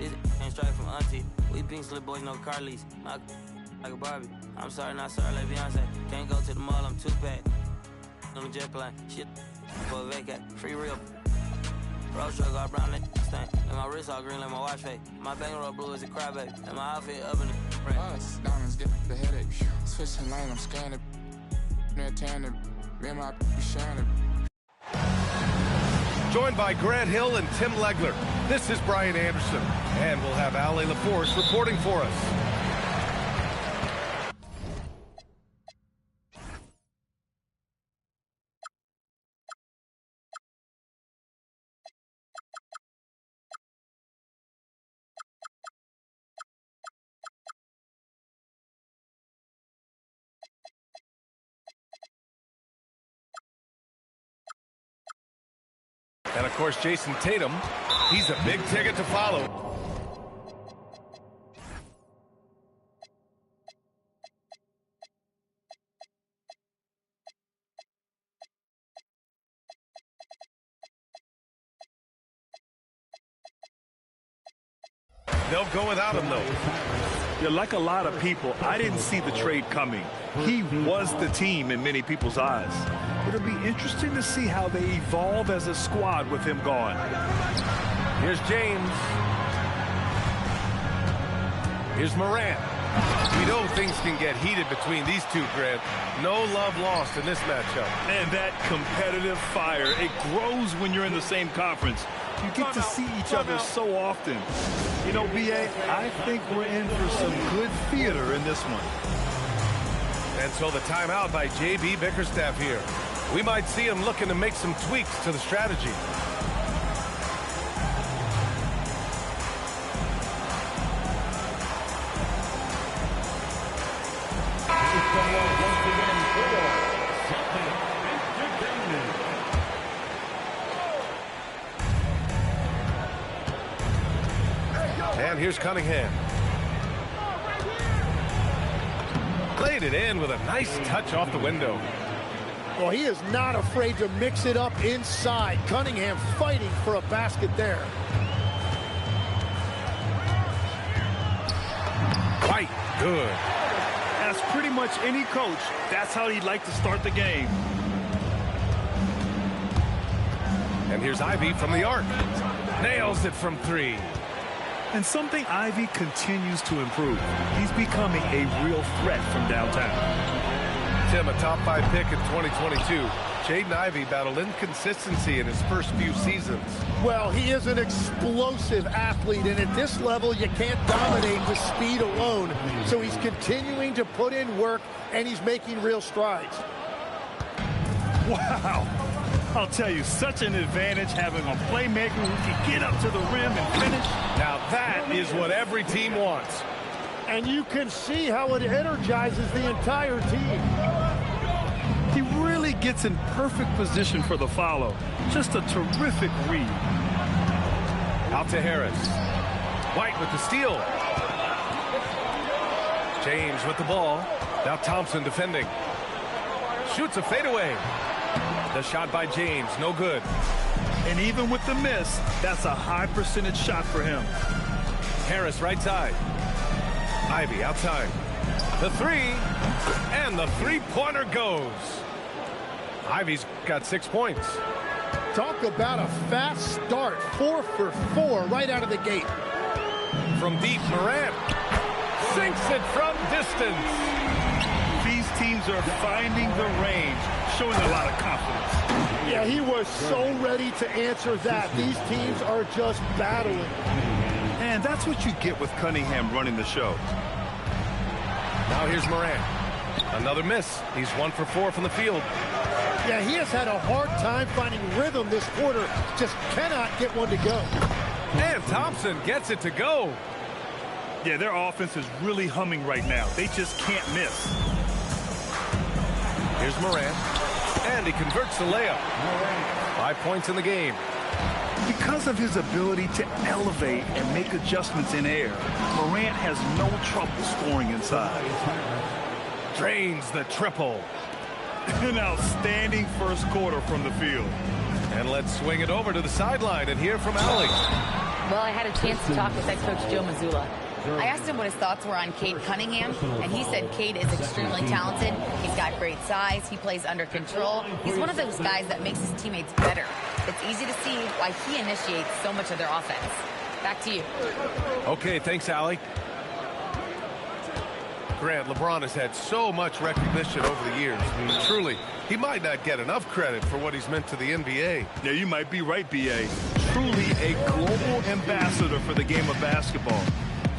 This ain't straight from auntie. We pink slip boys, no car lease. My like a Barbie. I'm sorry, not sorry, like Beyonce. Can't go to the mall, I'm too packed. On the jet plane, shit for a vacate. Free real. Road truck all brown, that stain. And my wrist all green like my watch face. My bankroll blue as a crybaby. And my outfit up in the rain. Diamonds get the headache. Switching lane, I'm scanning. Tanning. Me and my shining. Joined by Grant Hill and Tim Legler, this is Brian Anderson. And we'll have Ali LaForce reporting for us. And, of course, Jason Tatum, he's a big ticket to follow. They'll go without him, though. Yeah, like a lot of people, I didn't see the trade coming. He was the team in many people's eyes. It'll be interesting to see how they evolve as a squad with him gone. Here's James. Here's Morant. We know things can get heated between these two, Grant. No love lost in this matchup. And that competitive fire, it grows when you're in the same conference. You get to see each other so often. You know, B.A., I think we're in for some good theater in this one. And so the timeout by J.B. Bickerstaff here. We might see him looking to make some tweaks to the strategy. And here's Cunningham. Played it in with a nice touch off the window. Well, he is not afraid to mix it up inside. Cunningham fighting for a basket there. Quite good. As pretty much any coach, that's how he'd like to start the game. And here's Ivy from the arc. Nails it from three. And something Ivy continues to improve. He's becoming a real threat from downtown. Tim, a top 5 pick in 2022. Jaden Ivey battled inconsistency in his first few seasons. Well, he is an explosive athlete, and at this level, you can't dominate with speed alone. So he's continuing to put in work, and he's making real strides. Wow. I'll tell you, such an advantage having a playmaker who can get up to the rim and finish. Now that is what every team wants. And you can see how it energizes the entire team. He really gets in perfect position for the follow. Just a terrific read. Out to Harris. White with the steal. James with the ball. Now Thompson defending. Shoots a fadeaway. The shot by James, no good. And even with the miss, that's a high percentage shot for him. Harris right side. Ivy outside. The three. And the three-pointer goes. Ivy's got 6 points. Talk about a fast start. 4 for 4 right out of the gate. From deep, Morant sinks it from distance. These teams are finding the range, showing a lot of confidence. Yeah, he was so ready to answer that. These teams are just battling. And that's what you get with Cunningham running the show. Now here's Morant. Another miss. He's 1 for 4 from the field. Yeah, he has had a hard time finding rhythm this quarter. Just cannot get one to go. And Thompson gets it to go. Yeah, their offense is really humming right now. They just can't miss. Here's Morant. And he converts the layup. 5 points in the game. Because of his ability to elevate and make adjustments in air, Morant has no trouble scoring inside. Drains the triple. An outstanding first quarter from the field. And let's swing it over to the sideline and hear from Ali. Well, I had a chance to talk with head coach Joe Mazzulla. I asked him what his thoughts were on Cade Cunningham, and he said Cade is extremely talented. He's got great size. He plays under control. He's one of those guys that makes his teammates better. It's easy to see why he initiates so much of their offense. Back to you. Okay, thanks, Allie. Grant, LeBron has had so much recognition over the years. I mean, truly, he might not get enough credit for what he's meant to the NBA. Yeah, you might be right, B.A. Truly a global ambassador for the game of basketball.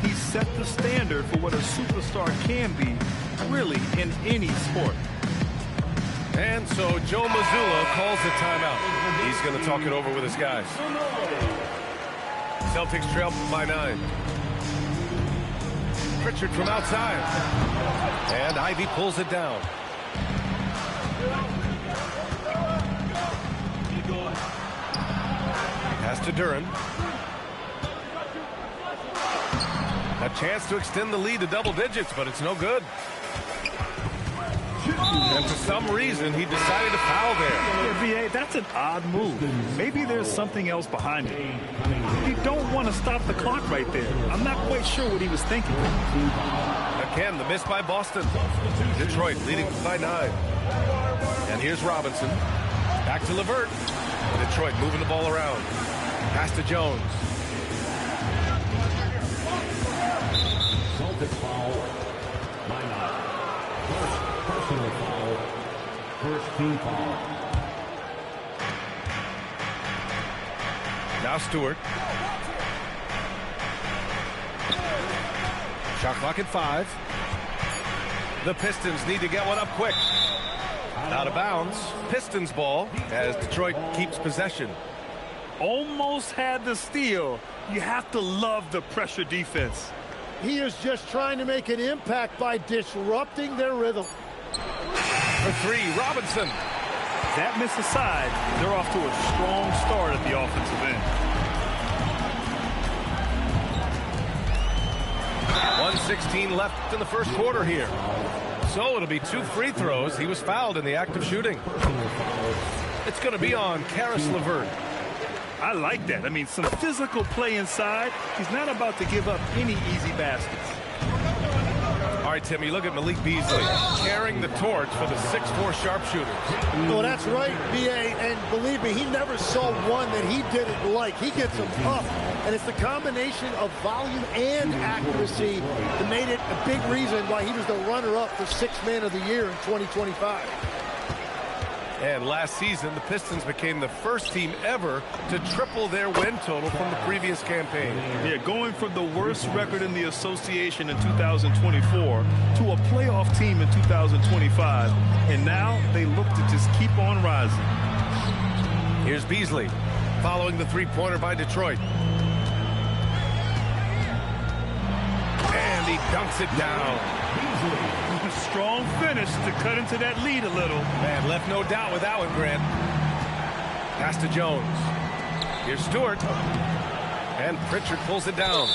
He set the standard for what a superstar can be, really, in any sport. And so Joe Mazzulla calls the timeout. He's going to talk it over with his guys. Celtics trail by 9. Pritchard from outside. And Ivy pulls it down. Pass to Duren. A chance to extend the lead to double digits, but it's no good. And for some reason, he decided to foul there. Yeah, V.A., that's an odd move. Maybe there's something else behind it. You don't want to stop the clock right there. I'm not quite sure what he was thinking. Again, the miss by Boston. Detroit leading by 9. And here's Robinson. Back to LeVert. Detroit moving the ball around. Pass to Jones. Celtics foul. By 9. First personal foul. First team foul. Now Stewart. Shot clock at 5. The Pistons need to get one up quick. Out of bounds. Pistons ball as Detroit keeps possession. Almost had the steal. You have to love the pressure defense. He is just trying to make an impact by disrupting their rhythm. For 3, Robinson. That miss aside, they're off to a strong start at the offensive end. 1:16 left in the first quarter here. So it'll be 2 free throws. He was fouled in the act of shooting. It's going to be on Caris LeVert. I like that. I mean, some physical play inside. He's not about to give up any easy baskets. All right, Tim, you look at Malik Beasley carrying the torch for the 6'4 sharpshooters. Well, that's right, B.A., and believe me, he never saw one that he didn't like. He gets them up, and it's the combination of volume and accuracy that made it a big reason why he was the runner-up for 6th Man of the Year in 2025. And last season, the Pistons became the first team ever to triple their win total from the previous campaign. Yeah, going from the worst record in the association in 2024 to a playoff team in 2025. And now they look to just keep on rising. Here's Beasley following the three-pointer by Detroit. And he dunks it down. Strong finish to cut into that lead a little. Man, left no doubt with that one, Grant. Pass to Jones. Here's Stewart. And Pritchard pulls it down.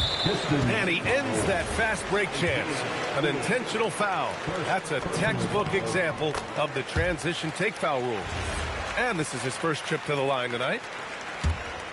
And he ends that fast break chance. An intentional foul. That's a textbook example of the transition take foul rule. And this is his first trip to the line tonight.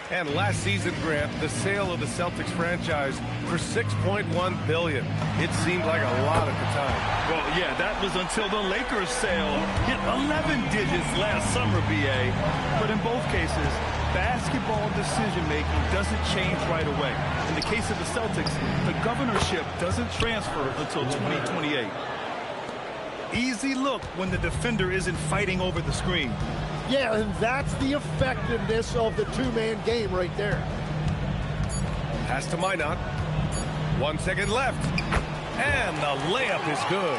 And last season, Grant, the sale of the Celtics franchise for $6.1 billion. It seemed like a lot at the time. Well, yeah, that was until the Lakers sale hit 11 digits last summer, B.A. But in both cases, basketball decision-making doesn't change right away. In the case of the Celtics, the governorship doesn't transfer until 2028. Easy look when the defender isn't fighting over the screen. Yeah, and that's the effectiveness of the two-man game right there. Pass to Minot. 1 second left. And the layup is good.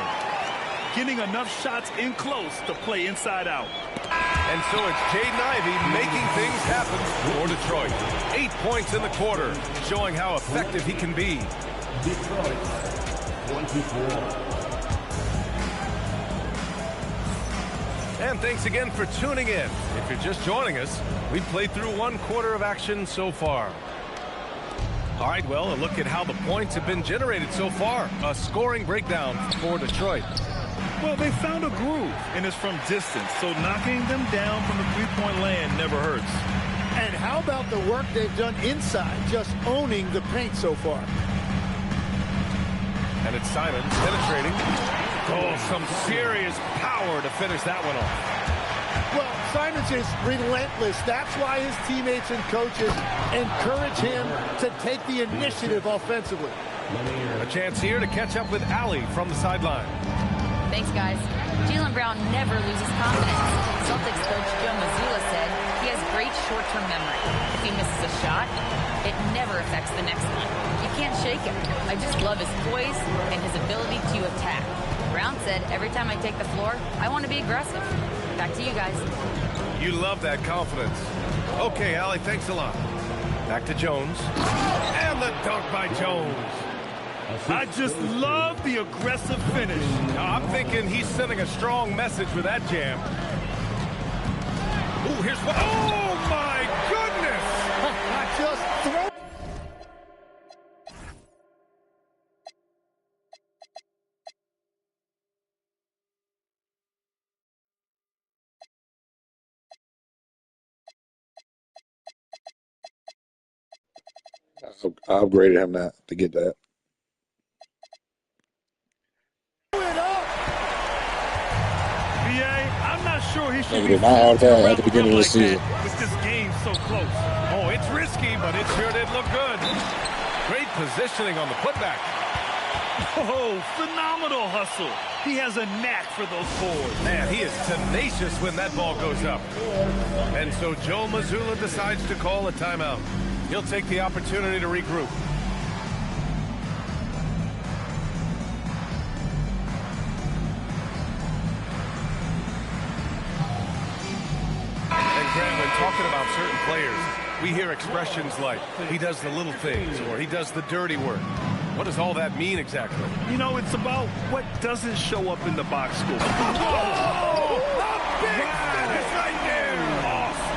Getting enough shots in close to play inside out. And so it's Jaden Ivey making things happen for Detroit. 8 points in the quarter, showing how effective he can be. Detroit, 24. And thanks again for tuning in. If you're just joining us, we've played through 1 quarter of action so far. All right, well, a look at how the points have been generated so far. A scoring breakdown for Detroit. Well, they found a groove, and it's from distance, so knocking them down from the three-point land never hurts. And how about the work they've done inside, just owning the paint so far? And it's Simons penetrating. Oh, some serious power to finish that one off. Well, Simons is relentless. That's why his teammates and coaches encourage him to take the initiative offensively. A chance here to catch up with Allie from the sideline. Thanks, guys. Jaylen Brown never loses confidence. Celtics coach Joe Mazzulla said he has great short-term memory. If he misses a shot, it never affects the next one. You can't shake him. I just love his poise and his ability to attack. Brown said, every time I take the floor, I want to be aggressive. Back to you guys. You love that confidence. Okay, Allie, thanks a lot. Back to Jones. And the dunk by Jones. I just love the aggressive finish. Now, I'm thinking he's sending a strong message with that jam. Ooh, here's what. Oh, my goodness! Just throw. I upgraded him to get that. I'm not sure he should He be did not have that at the beginning of the like season. With this game so close. Oh, it's risky, but it sure did look good. Great positioning on the putback. Oh, phenomenal hustle. He has a knack for those boards. Man, he is tenacious when that ball goes up. And so Joe Mazzulla decides to call a timeout. He'll take the opportunity to regroup. And Grant, when talking about certain players, we hear expressions like, he does the little things, or he does the dirty work. What does all that mean exactly? You know, it's about what doesn't show up in the box score. Whoa! A big finish right there! Awesome.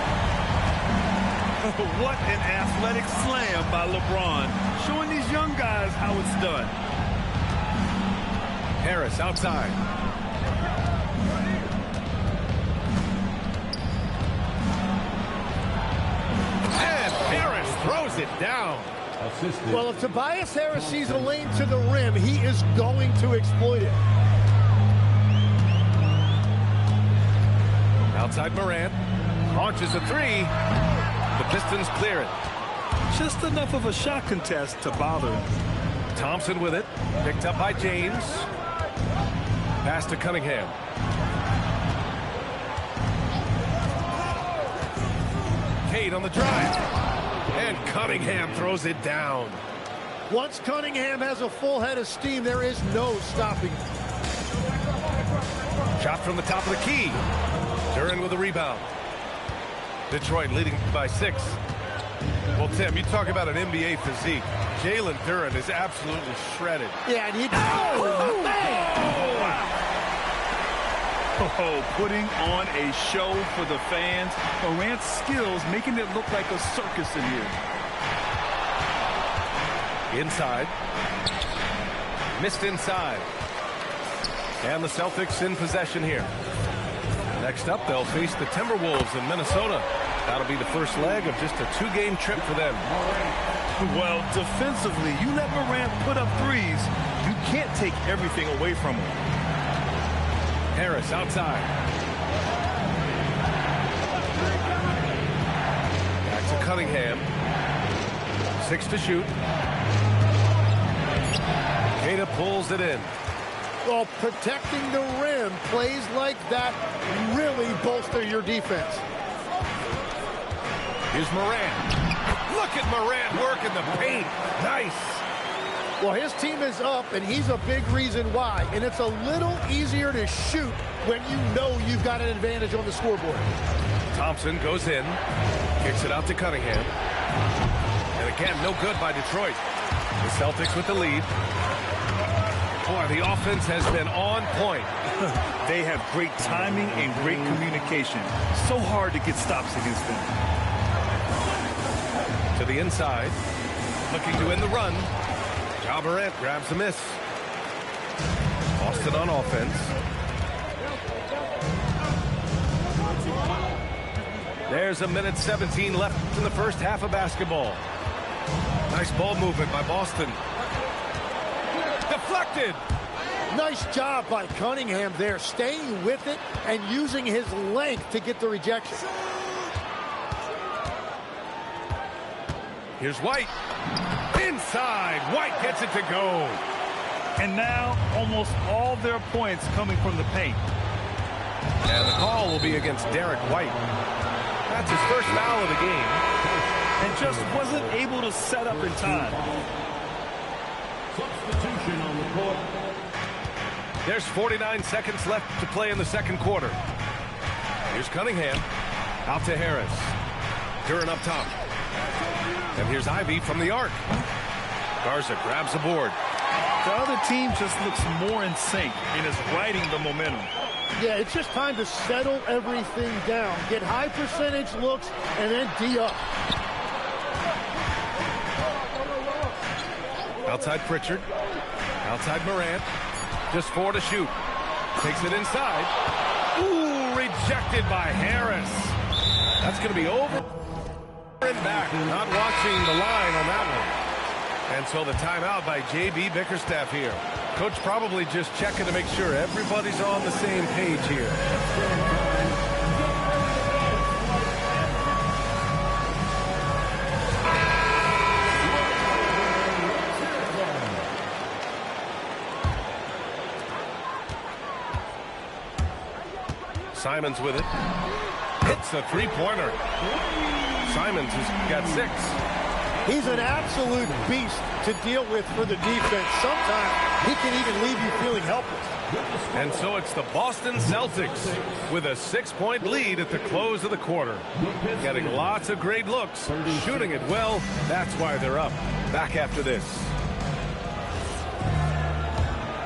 What an athletic slam by LeBron, showing these young guys how it's done. Harris outside. And Harris throws it down. Well, if Tobias Harris sees a lane to the rim, he is going to exploit it. Outside Morant. Launches a three. The Pistons clear it. Just enough of a shot contest to bother him. Thompson with it. Picked up by James. Pass to Cunningham. Cade on the drive. And Cunningham throws it down. Once Cunningham has a full head of steam, there is no stopping him. Shot from the top of the key. Duren with a rebound. Detroit leading by 6. Well, Tim, you talk about an NBA physique. Jalen Duren is absolutely shredded. Yeah, and he... Oh, man! Oh, putting on a show for the fans. Morant's skills making it look like a circus in here. Inside. Missed inside. And the Celtics in possession here. Next up, they'll face the Timberwolves in Minnesota. That'll be the first leg of just a 2-game trip for them. Well, defensively, you let Morant put up threes, you can't take everything away from him. Harris outside. Back to Cunningham. 6 to shoot. Queta pulls it in. Well, protecting the rim, plays like that really bolster your defense. Here's Morant. Look at Morant working the paint. Nice. Well, his team is up, and he's a big reason why. And it's a little easier to shoot when you know you've got an advantage on the scoreboard. Thompson goes in. Kicks it out to Cunningham. And again, no good by Detroit. The Celtics with the lead. Boy, the offense has been on point. They have great timing and great communication. So hard to get stops against them. To the inside. Looking to end the run. Ja Morant grabs the miss. Boston on offense. There's a minute 17 left in the first half of basketball. Nice ball movement by Boston. Deflected. Nice job by Cunningham there, staying with it and using his length to get the rejection. Here's White. Inside. White gets it to go. And now almost all their points coming from the paint. And the call will be against Derek White. That's his first foul of the game. And just wasn't able to set up in time. Substitution on the court. There's 49 seconds left to play in the second quarter. Here's Cunningham. Out to Harris. Duren up top. And here's Ivey from the arc. Garza grabs the board. The other team just looks more in sync and is riding the momentum. Yeah, it's just time to settle everything down. Get high percentage looks and then D up. Outside Pritchard. Outside Morant. Just 4 to shoot. Takes it inside. Ooh, rejected by Harris. That's going to be over and back. Not watching the line on that one. And so the timeout by J.B. Bickerstaff here. Coach probably just checking to make sure everybody's on the same page here. Simons with it. Hits a three-pointer. Simons has got 6. He's an absolute beast to deal with for the defense. Sometimes he can even leave you feeling helpless. And so it's the Boston Celtics with a 6-point lead at the close of the quarter. Getting lots of great looks, shooting it well. That's why they're up. Back after this.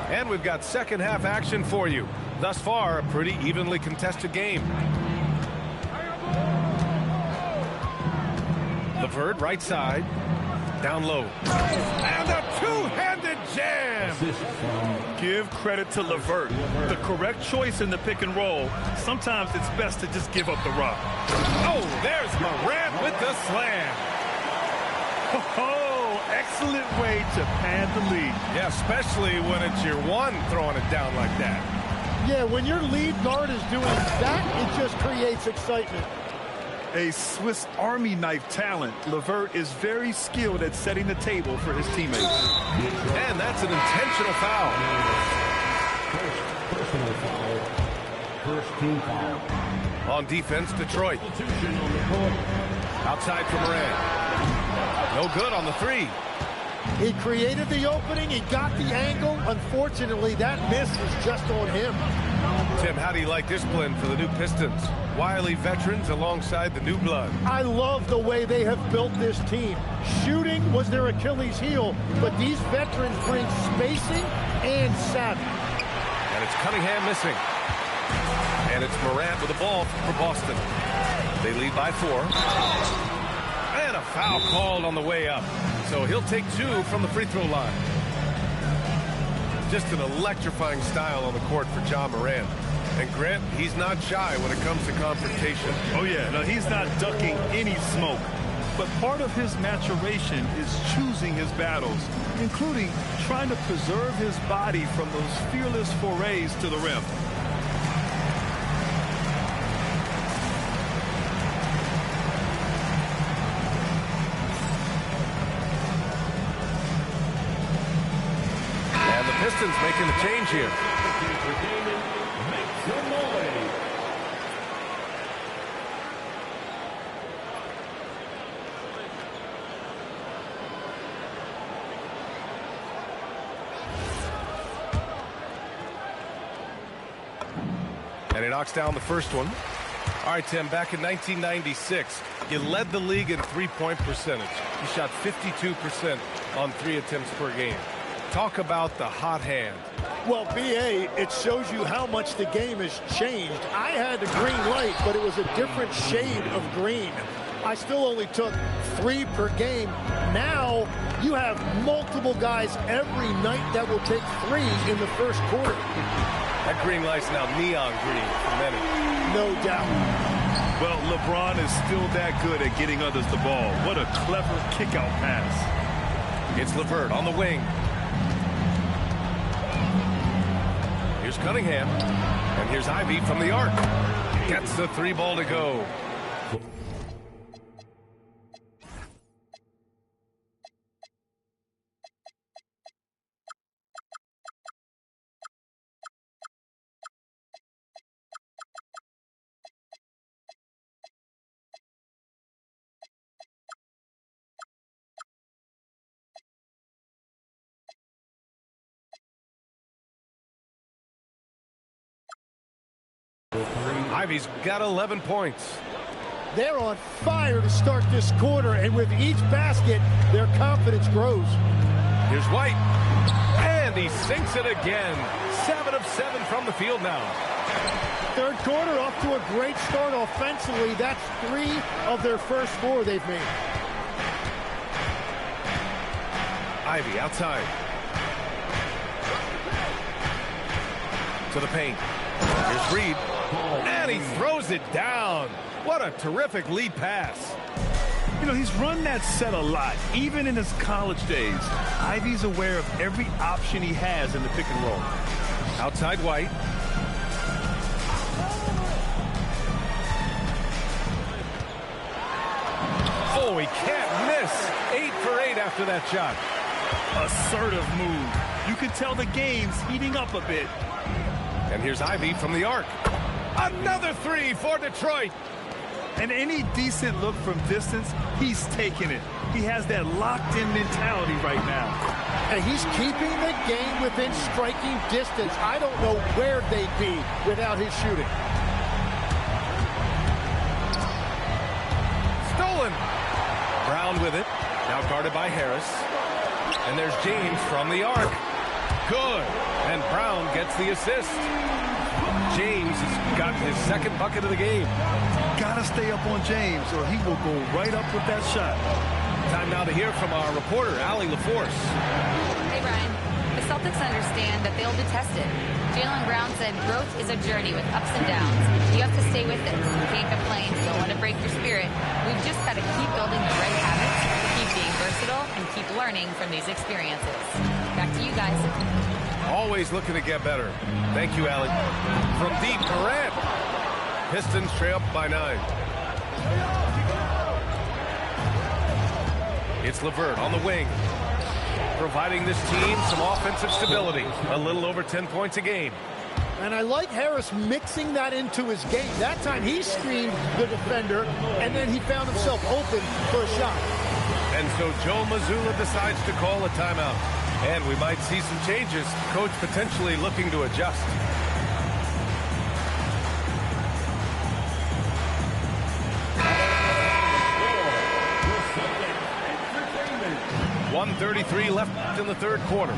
And we've got second half action for you. Thus far, a pretty evenly contested game. LeVert, right side. Down low. And a two-handed jam. Give credit to LeVert. The correct choice in the pick and roll. Sometimes it's best to just give up the rock. Oh, there's Morant with the slam. Oh, excellent way to pad the lead. Yeah, especially when it's your one throwing it down like that. Yeah, when your lead guard is doing that, it just creates excitement. A Swiss Army knife talent, LeVert is very skilled at setting the table for his teammates. And that's an intentional foul. Personal foul. First team foul. On defense, Detroit. Outside for Morant. No good on the 3. He created the opening. He got the angle. Unfortunately, that miss was just on him. Tim, how do you like this blend for the new Pistons? Wily veterans alongside the new blood. I love the way they have built this team. Shooting was their Achilles heel, but these veterans bring spacing and savvy. And it's Cunningham missing. And it's Morant with the ball for Boston. They lead by 4. And a foul called on the way up. So he'll take 2 from the free throw line. Just an electrifying style on the court for John Morant. And Grant, he's not shy when it comes to confrontation. Oh yeah, no, he's not ducking any smoke. But part of his maturation is choosing his battles, including trying to preserve his body from those fearless forays to the rim. And the Pistons making the change here. And he knocks down the first one. All right, Tim, back in 1996, you led the league in three-point percentage. You shot 52% on 3 attempts per game. Talk about the hot hand. Well, B.A., it shows you how much the game has changed. I had the green light, but it was a different shade of green. I still only took 3 per game. Now you have multiple guys every night that will take 3 in the first quarter. That green light's now neon green for many. No doubt. Well, LeBron is still that good at getting others the ball. What a clever kick-out pass. It's LeVert on the wing. Here's Cunningham. And here's Ivey from the arc. Gets the 3 ball to go. Ivey's got 11 points. They're on fire to start this quarter, and with each basket, their confidence grows. Here's White, and he sinks it again. 7 of 7 from the field now. Third quarter off to a great start offensively. That's 3 of their first 4 they've made. Ivey outside. To the paint. Here's Reed. And he throws it down. What a terrific lead pass. You know, he's run that set a lot, even in his college days. Ivey's aware of every option he has in the pick and roll. Outside White. Oh, he can't miss. 8 for 8 after that shot. Assertive move. You can tell the game's heating up a bit. And here's Ivey from the arc. Another 3 for Detroit. And any decent look from distance, he's taking it. He has that locked-in mentality right now. And he's keeping the game within striking distance. I don't know where they'd be without his shooting. Stolen. Brown with it. Now guarded by Harris. And there's James from the arc. Good. And Brown gets the assist. James has got his second bucket of the game. Gotta stay up on James or he will go right up with that shot. Time now to hear from our reporter, Allie LaForce. Hey, Brian. The Celtics understand that they'll be tested. Jaylen Brown said growth is a journey with ups and downs. You have to stay with it. You can't complain. You don't want to break your spirit. We've just got to keep building the right habits, keep being versatile, and keep learning from these experiences. Back to you guys. Always looking to get better. Thank you, Allie. From deep, Morant. Pistons trail up by 9. It's LeVert on the wing, providing this team some offensive stability. A little over 10 points a game. And I like Harris mixing that into his game. That time he screened the defender, and then he found himself open for a shot. And so Joe Mazzulla decides to call a timeout. And we might see some changes. Coach potentially looking to adjust. .133 left in the third quarter.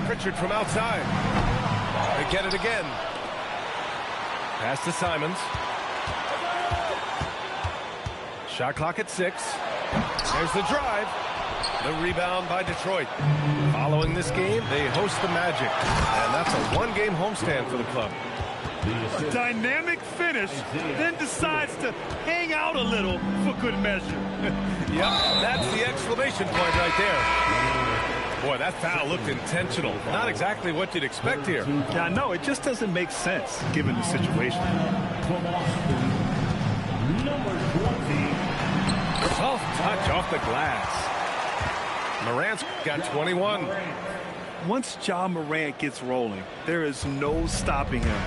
Pritchard from outside. They get it again. Pass to Simons. Shot clock at 6. There's the drive. The rebound by Detroit. Following this game, they host the Magic. And that's a one-game homestand for the club. A dynamic finish, then decides to hang out a little for good measure. Yep, that's the exclamation point right there. Boy, that foul looked intentional. Not exactly what you'd expect here. Yeah, I know. It just doesn't make sense given the situation. Soft touch off the glass. Morant's got 21. Once Ja Morant gets rolling, there is no stopping him.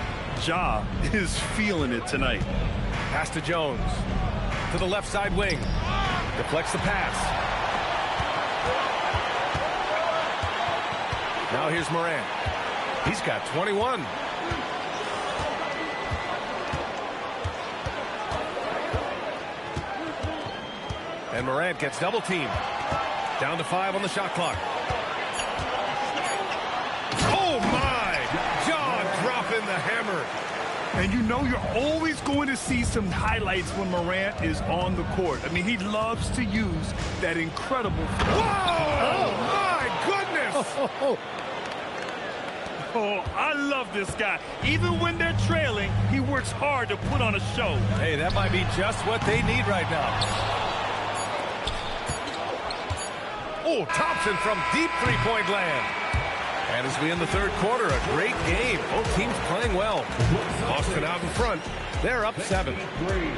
Ja is feeling it tonight. Pass to Jones. To the left side wing. Deflects the pass. Now here's Morant. He's got 21. And Morant gets double teamed. Down to 5 on the shot clock. Oh my! Ja dropping the hammer. And you know you're always going to see some highlights when Morant is on the court. I mean, he loves to use that incredible... Whoa! Oh my goodness! Oh, I love this guy. Even when they're trailing, he works hard to put on a show. Hey, that might be just what they need right now. Oh, Thompson from deep three-point land. And as we end the third quarter, a great game. Both teams playing well. Boston out in front. They're up 7.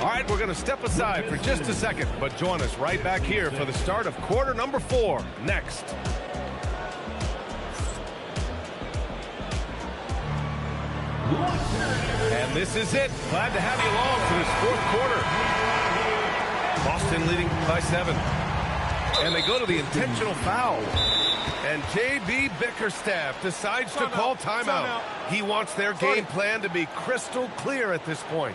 All right, we're going to step aside for just a second, but join us right back here for the start of quarter number 4 next. And this is it. Glad to have you along for this fourth quarter. Boston leading by 7. And they go to the intentional foul. And J.B. Bickerstaff decides to call timeout. He wants their game plan to be crystal clear at this point.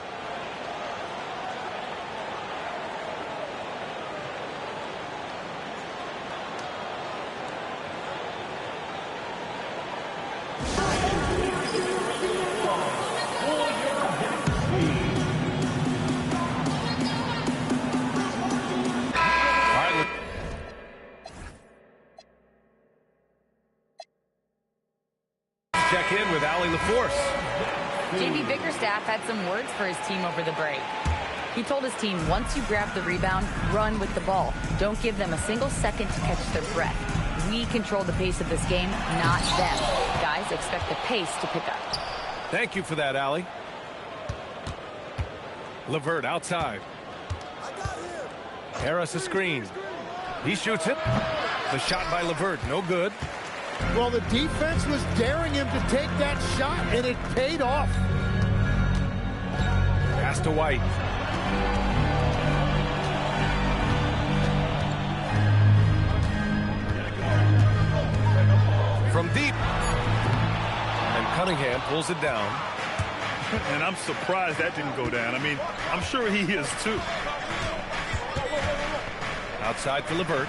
Check in with Allie LaForce. J.B. Bickerstaff had some words for his team over the break. He told his team, once you grab the rebound, run with the ball. Don't give them a single second to catch their breath. We control the pace of this game, not them. Guys, expect the pace to pick up. Thank you for that, Allie. LeVert outside. Harris a screen. He shoots it. The shot by LeVert, no good. Well, the defense was daring him to take that shot, and it paid off. Pass to White. From deep. And Cunningham pulls it down. And I'm surprised that didn't go down. I mean, I'm sure he is too. Outside for LeVert.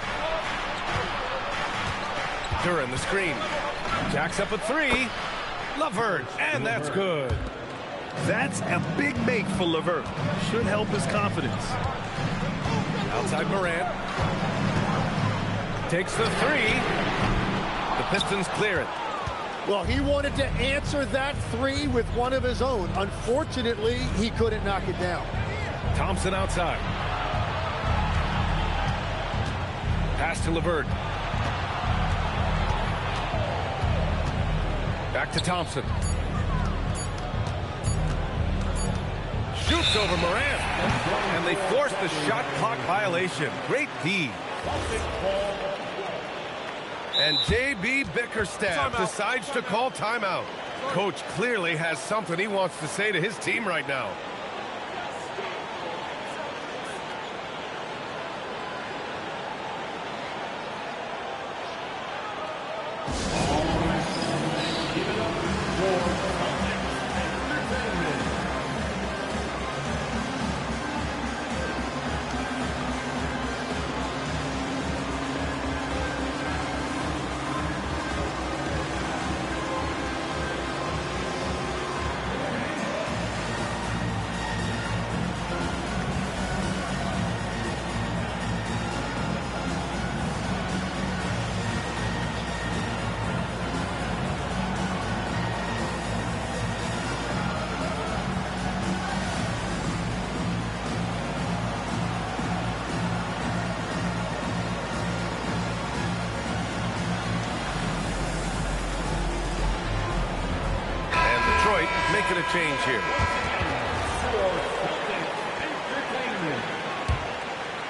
Duran the screen. Jacks up a 3. LeVert, and that's good. That's a big make for LeVert. Should help his confidence. Outside Morant. Takes the 3. The Pistons clear it. Well, he wanted to answer that 3 with one of his own. Unfortunately, he couldn't knock it down. Thompson outside. Pass to LeVert. Back to Thompson. Shoots over Morant. And they force the shot clock violation. Great D. And J.B. Bickerstaff decides to call timeout. Coach clearly has something he wants to say to his team right now. Making a change here.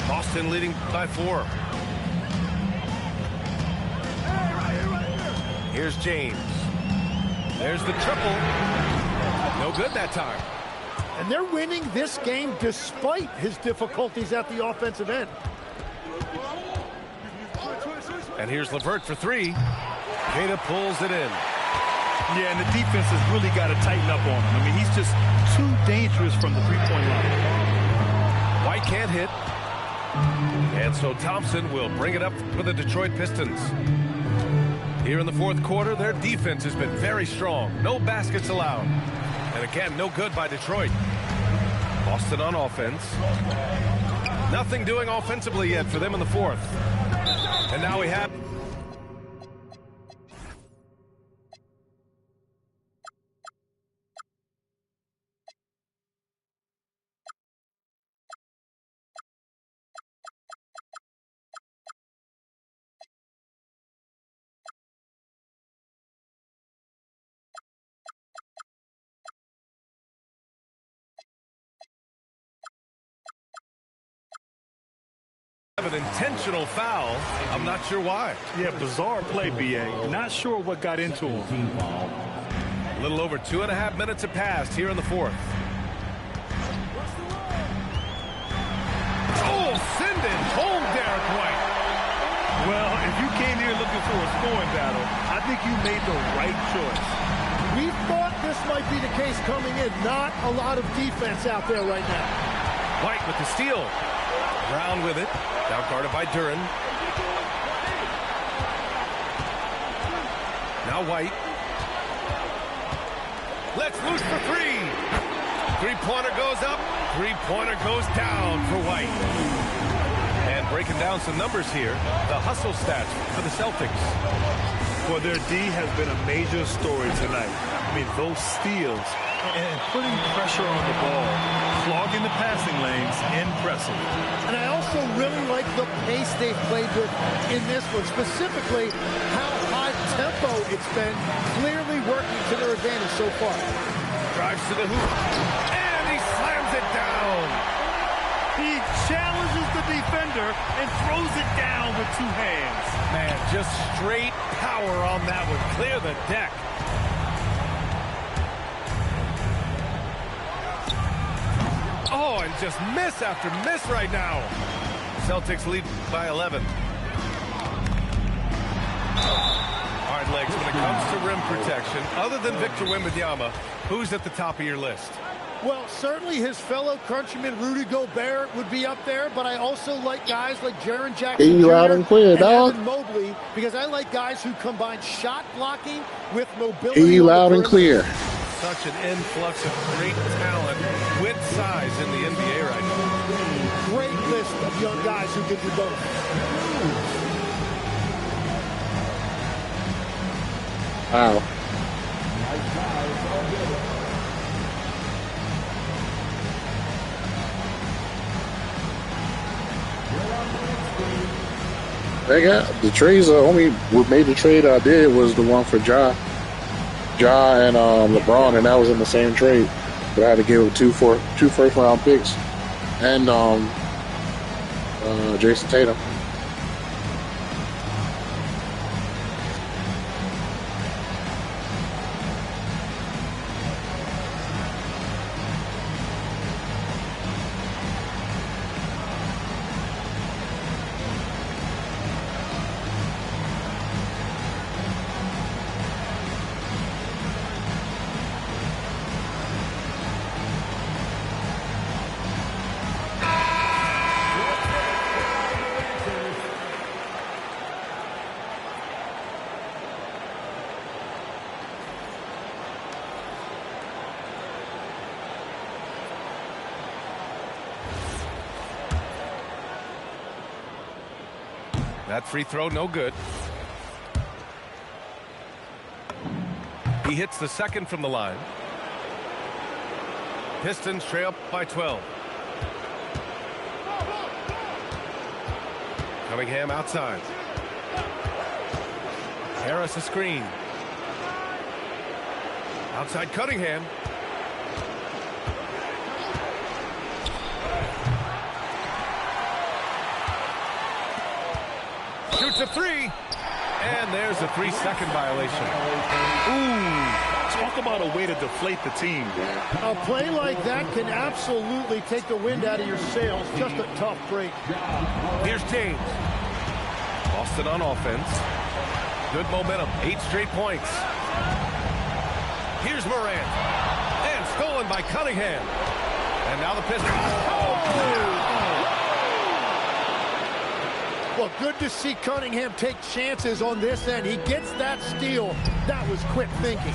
Boston leading by 4. Here's James. There's the triple. No good that time. And they're winning this game despite his difficulties at the offensive end. And here's LeVert for 3. Queta pulls it in. Yeah, and the defense has really got to tighten up on him. I mean, he's just too dangerous from the three-point line. White can't hit. And so Thompson will bring it up for the Detroit Pistons. Here in the fourth quarter, their defense has been very strong. No baskets allowed. And again, no good by Detroit. Boston on offense. Nothing doing offensively yet for them in the fourth. And now we have Have an intentional foul. I'm not sure why. Yeah, bizarre play, B.A. Not sure what got into him. A little over 2.5 minutes have passed here in the fourth. Oh, Sinden home Derek White. Well, if you came here looking for a scoring battle, I think you made the right choice. We thought this might be the case coming in. Not a lot of defense out there right now. White with the steal. Brown with it. Now guarded by Duren. Now White. Let's loose for three. Three-pointer goes up. Three-pointer goes down for White. And breaking down some numbers here, the hustle stats for the Celtics. Well, their D has been a major story tonight. I mean, those steals and putting pressure on the ball, clogging the passing lanes, impressive. And I also really like the pace they've played with in this one, specifically how high tempo it's been, clearly working to their advantage so far. Drives to the hoop, and he slams it down. He challenges the defender and throws it down with two hands. Man, just straight power on that one. Clear the deck. Oh, and just miss after miss right now. Celtics lead by 11. Hard legs when it comes to rim protection. Other than Victor Wembanyama, who's at the top of your list? Well, certainly his fellow countryman Rudy Gobert would be up there, but I also like guys like Jaren Jackson Jr. loud and clear, dog. Evan Mobley, because I like guys who combine shot blocking with mobility. Loud and clear. Such an influx of great talent with size in the NBA right now. Great list of young guys who can do both. Wow. They got the trades. Only what made the trade I did was the one for Ja and LeBron, and that was in the same trade. But I had to give him two first-round picks and Jason Tatum. That free throw, no good. He hits the second from the line. Pistons trail up by 12. Cunningham outside. Harris a screen. Outside Cunningham. Shoots a three. And there's a 3-second violation. Ooh, talk about a way to deflate the team. A play like that can absolutely take the wind out of your sails. Just a tough break. Here's James. Boston on offense. Good momentum. 8 straight points. Here's Morant. And stolen by Cunningham. And now the Pistons. Well, good to see Cunningham take chances on this end. He gets that steal. That was quick thinking.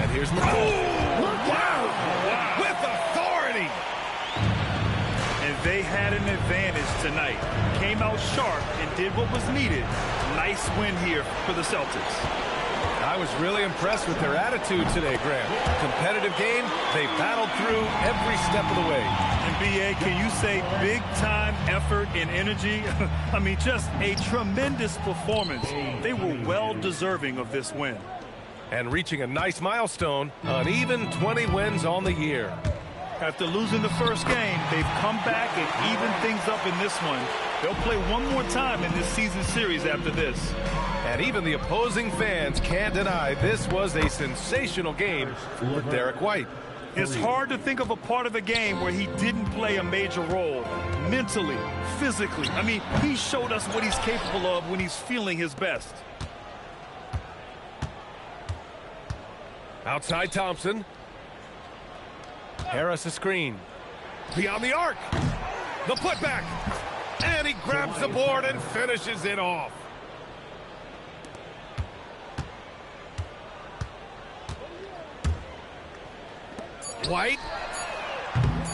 And here's Morant. Wow. With authority. And they had an advantage tonight. Came out sharp and did what was needed. Nice win here for the Celtics. I was really impressed with their attitude today, Graham. Competitive game. They battled through every step of the way. And B.A., can you say big-time effort and energy? I mean, just a tremendous performance. They were well-deserving of this win. And reaching a nice milestone, an even 20 wins on the year. After losing the first game, they've come back and evened things up in this one. They'll play one more time in this season series after this. And even the opposing fans can't deny this was a sensational game for Derek White. It's hard to think of a part of the game where he didn't play a major role. Mentally, physically. I mean, he showed us what he's capable of when he's feeling his best. Outside Thompson. Harris a screen. Beyond the arc. The putback. And he grabs the board and finishes it off. White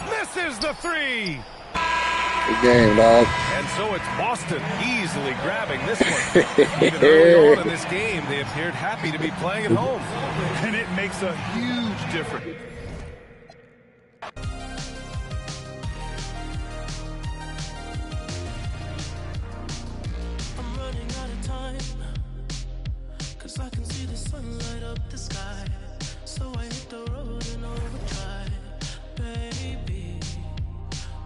misses the three. Good game, dog. And so it's Boston easily grabbing this one. Even early on in this game, they appeared happy to be playing at home. And it makes a huge difference. I'm running out of time, 'cause I can see the sun light up the sky. So I hit the road and overdrive, baby.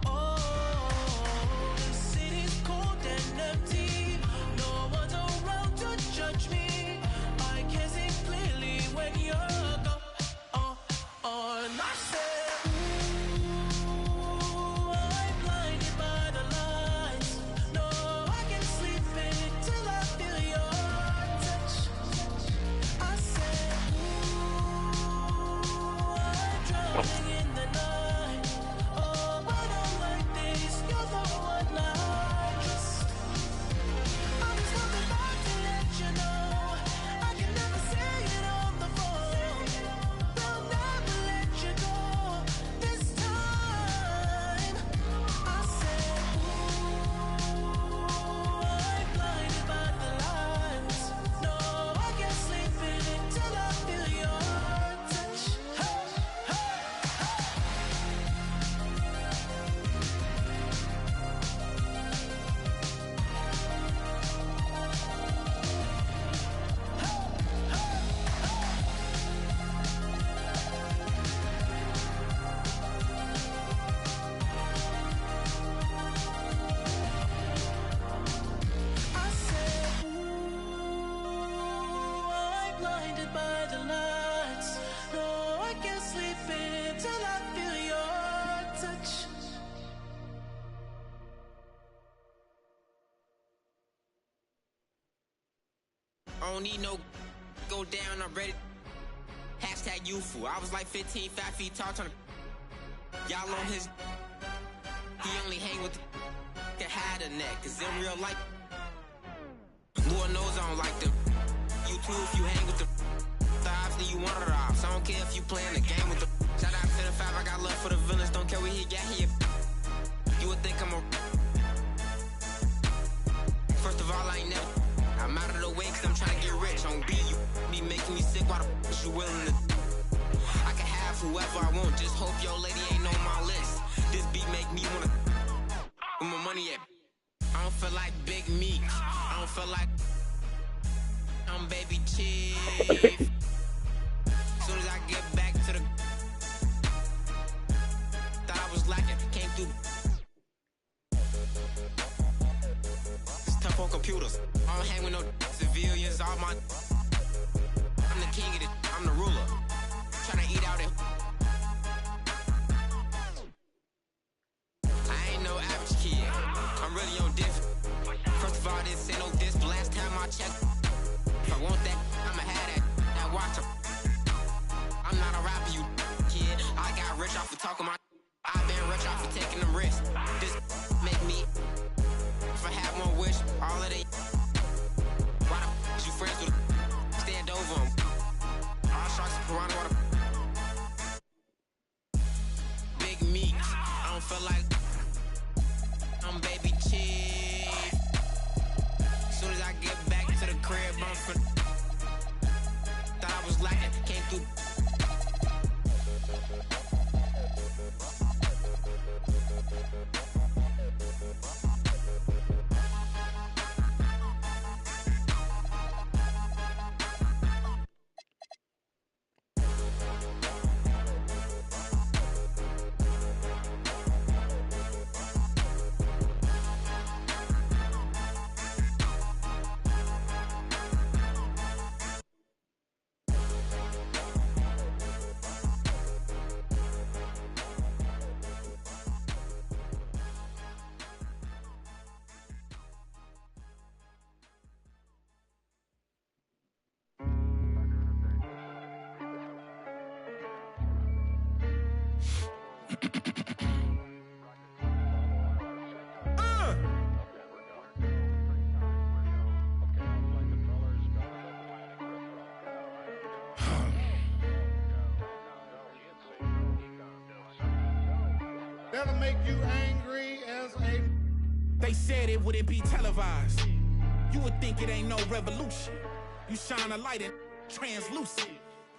Oh, the city's cold and empty. No one's around to judge me. I can see clearly when you're gone. I said, ooh, I'm blinded by the lights. No, I can sleep until I feel your touch. I said, drowning in the night. Oh, I don't like this. You're the one I trust. I'm just coming back to let you know I can never say it on the phone. They'll never let you go this time. I said, ooh, I'm blinded by the lights. No, I can't sleep until I feel your touch. Hey, hey, I said, ooh, I'm blinded by the lights. No, I can't sleep until I feel your touch. I don't need no go down, I'm ready. Hashtag youthful. I was like 15, 5 feet tall, trying to y'all on his. He only hang with the that had a neck, 'cause in real life, Lord knows I don't like them. You too, if you hang with the obviously you one of the ops. I don't care if you playing the game with the. Shout out to the 5, I got love for the villains, don't care where he got here. You would think I'm a. First of all, I ain't never. I'm out of the way 'cause I'm trying to get rich. On B, you be making me sick. Why the f you willing to? I can have whoever I want. Just hope your lady ain't on my list. This beat make me wanna. Where my money at? I don't feel like Big Meek. I don't feel like I'm Baby Chief. Soon as I get back to the. Thought I was lacking. Came through. It's tough on computers. I don't hang with no civilians. All my. I'm the king of it. I'm the ruler. Tryna eat out it. I ain't no average kid. I'm really on diff. First of all, this ain't no diss. The last time I checked. If I want that, I'ma have that. That watch 'em. I'm not a rapper, you kid. I got rich off of talking my. I've been rich off of taking them risks. This make me. If I had one wish, all of they. Why the you friends with? Stand over them. All sharks and piranha water. That'll make you angry as a... They said it wouldn't be televised. You would think it ain't no revolution. You shine a light in translucent.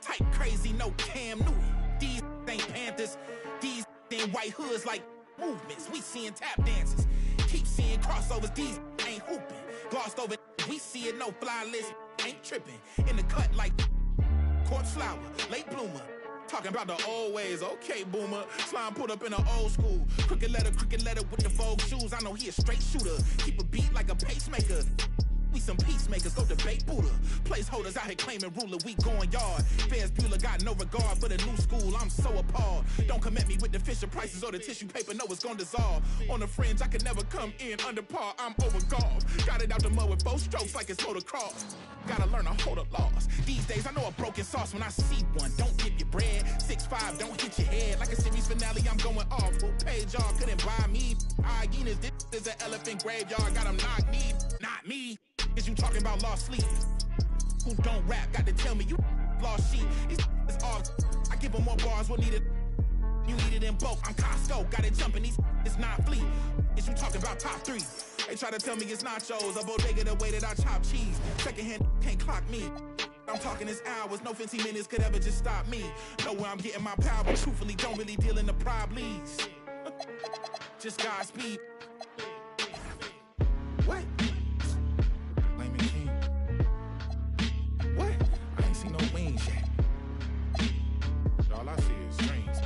Type crazy, no Cam Newton. These ain't Panthers. These ain't white hoods like movements. We seeing tap dances. Keep seeing crossovers. These ain't hooping. Glossed over. We see it, no fly list. Ain't tripping. In the cut like corpse flower, late bloomer. Talking about the old ways, okay, boomer. Slime put up in an old school. Crooked letter with the Vogue shoes. I know he a straight shooter. Keep a beat like a pacemaker. We some peacemakers, go debate Buddha. Placeholders out here claiming ruler, we going yard. Fairs Bueller got no regard for the new school, I'm so appalled. Don't come at me with the Fisher prices or the tissue paper, no, it's gonna dissolve. On the fringe, I can never come in under par, I'm overgolfed. Got it out the mud with 4 strokes like it's motocross. Gotta learn to hold a loss. These days, I know a broken sauce when I see one. Don't give your bread. 6'5", don't hit your head. Like a series finale, I'm going off. Who paid y'all? Couldn't buy me. Hyenas, this is an elephant graveyard. Got them knocked me, not me. Is you talking about lost sleep? Who don't rap? Got to tell me you lost sheep. It's all. I give them more bars. What needed? You need it in bulk. I'm Costco. Got it jumping. It's not fleet. Is you talking about top 3? They try to tell me it's nachos. A bodega the way that I chop cheese. Secondhand can't clock me. I'm talking this hours. No 15 minutes could ever just stop me. Know where I'm getting my power, but truthfully don't really deal in the problems. Just Godspeed. What? Layman King. What? I ain't seen no wings yet. All I see is strings.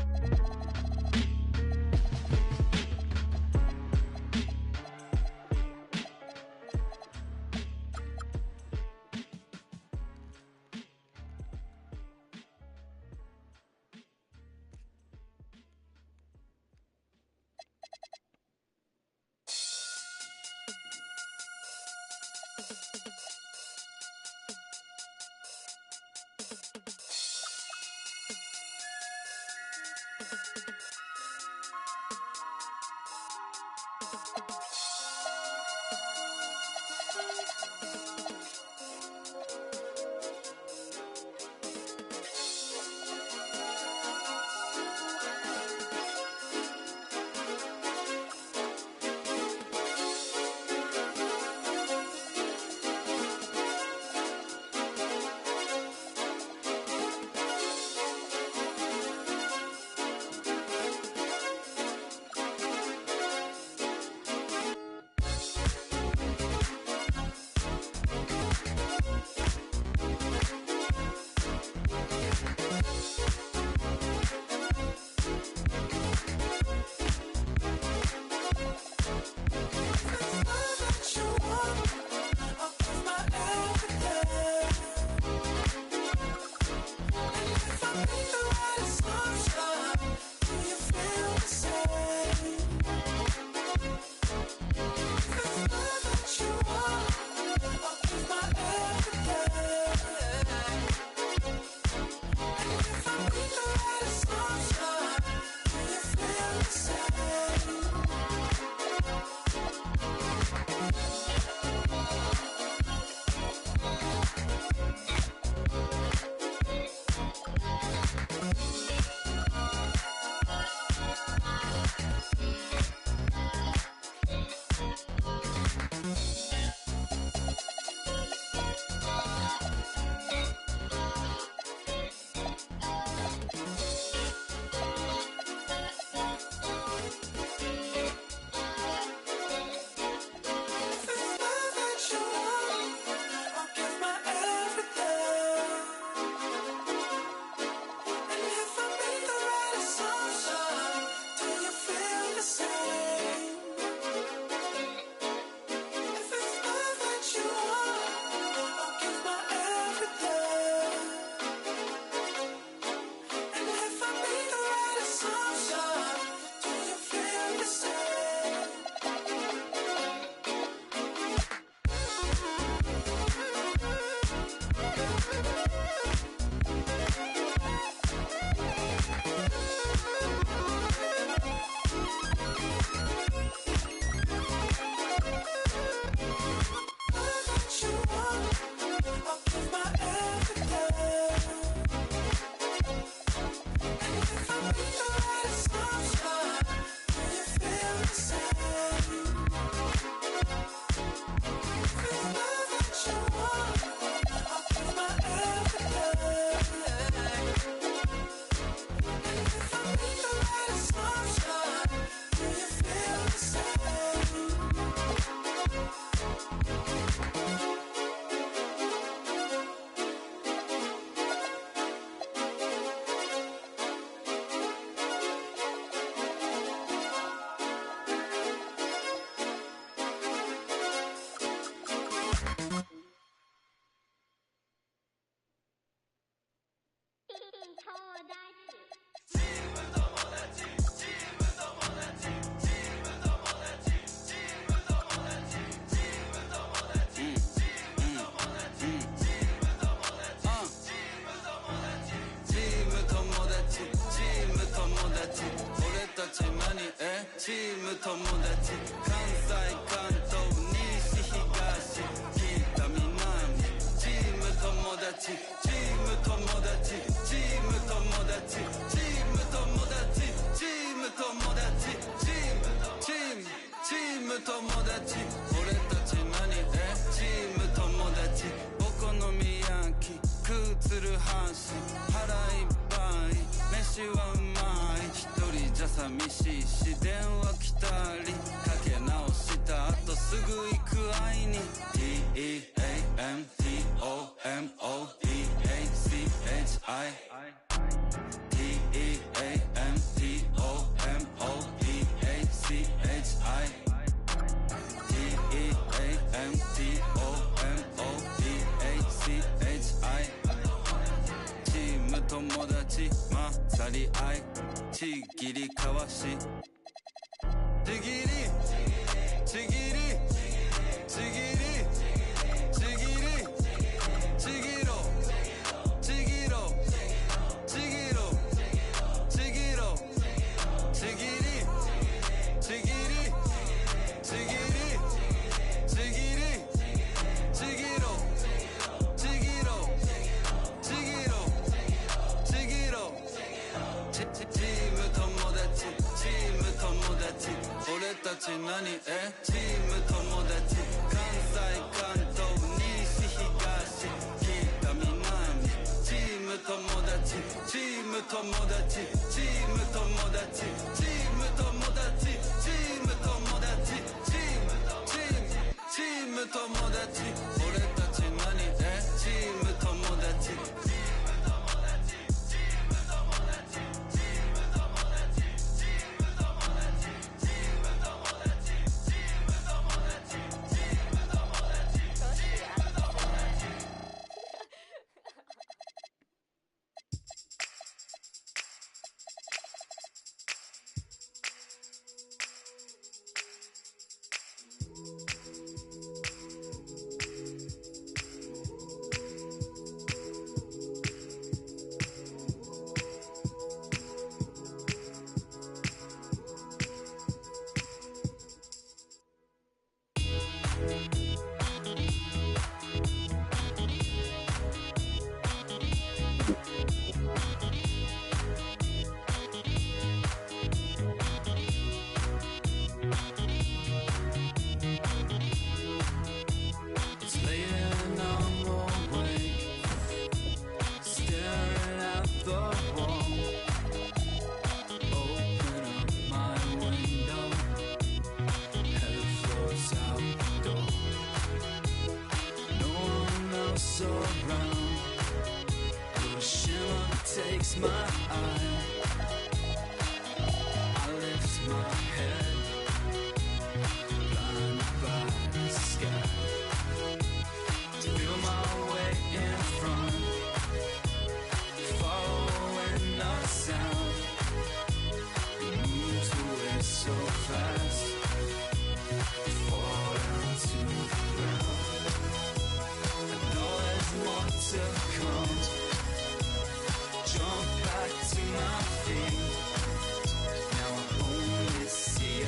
チーム友達関西関東西東北南チーム友達チーム友達チーム友達チーム友達チーム友達チーム友達俺たち何チーム友達お好み焼き食う鶴橋腹いっぱい飯はうまい一人じゃ寂しいし電話来たりかけ直した後すぐ行く会いに チーム友達まさり合いちぎりかわしちぎりちぎりちぎりちぎりちぎろちぎろちぎろちぎろちぎりちぎりちぎりちぎりちぎろちぎろちぎろちぎろチーム友達チーム友達俺たち何チーム友達関西関東西東北南チーム友達チーム友達チーム友達チーム友達チーム友達チーム友達俺たち何チーム友達Takes my eye, I lift my head, blinded by the sky, feel my way in front, following the sound, it moves away so fast, fall down to the ground, I know there's more to come. Jump back to my feet. Now I only see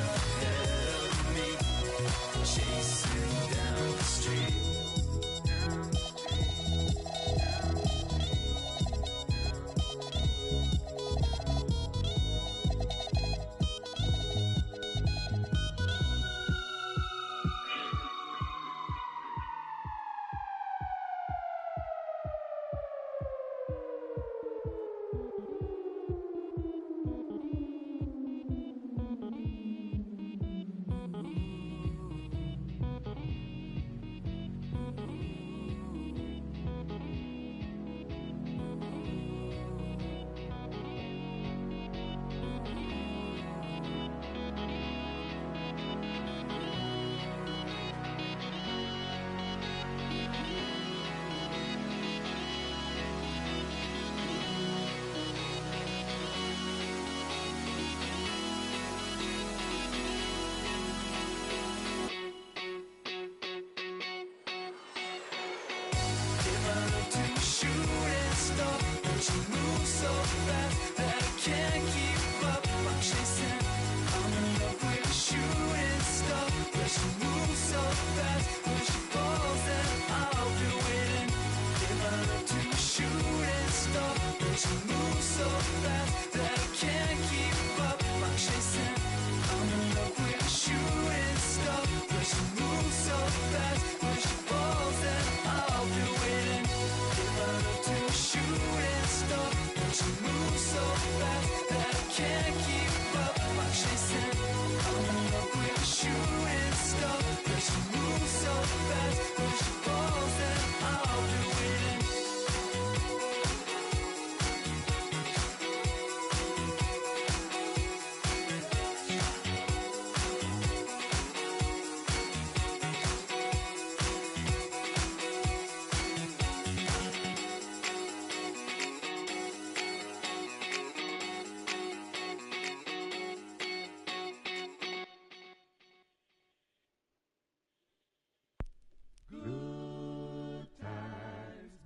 She moves so fast when she falls, then I'll be winning.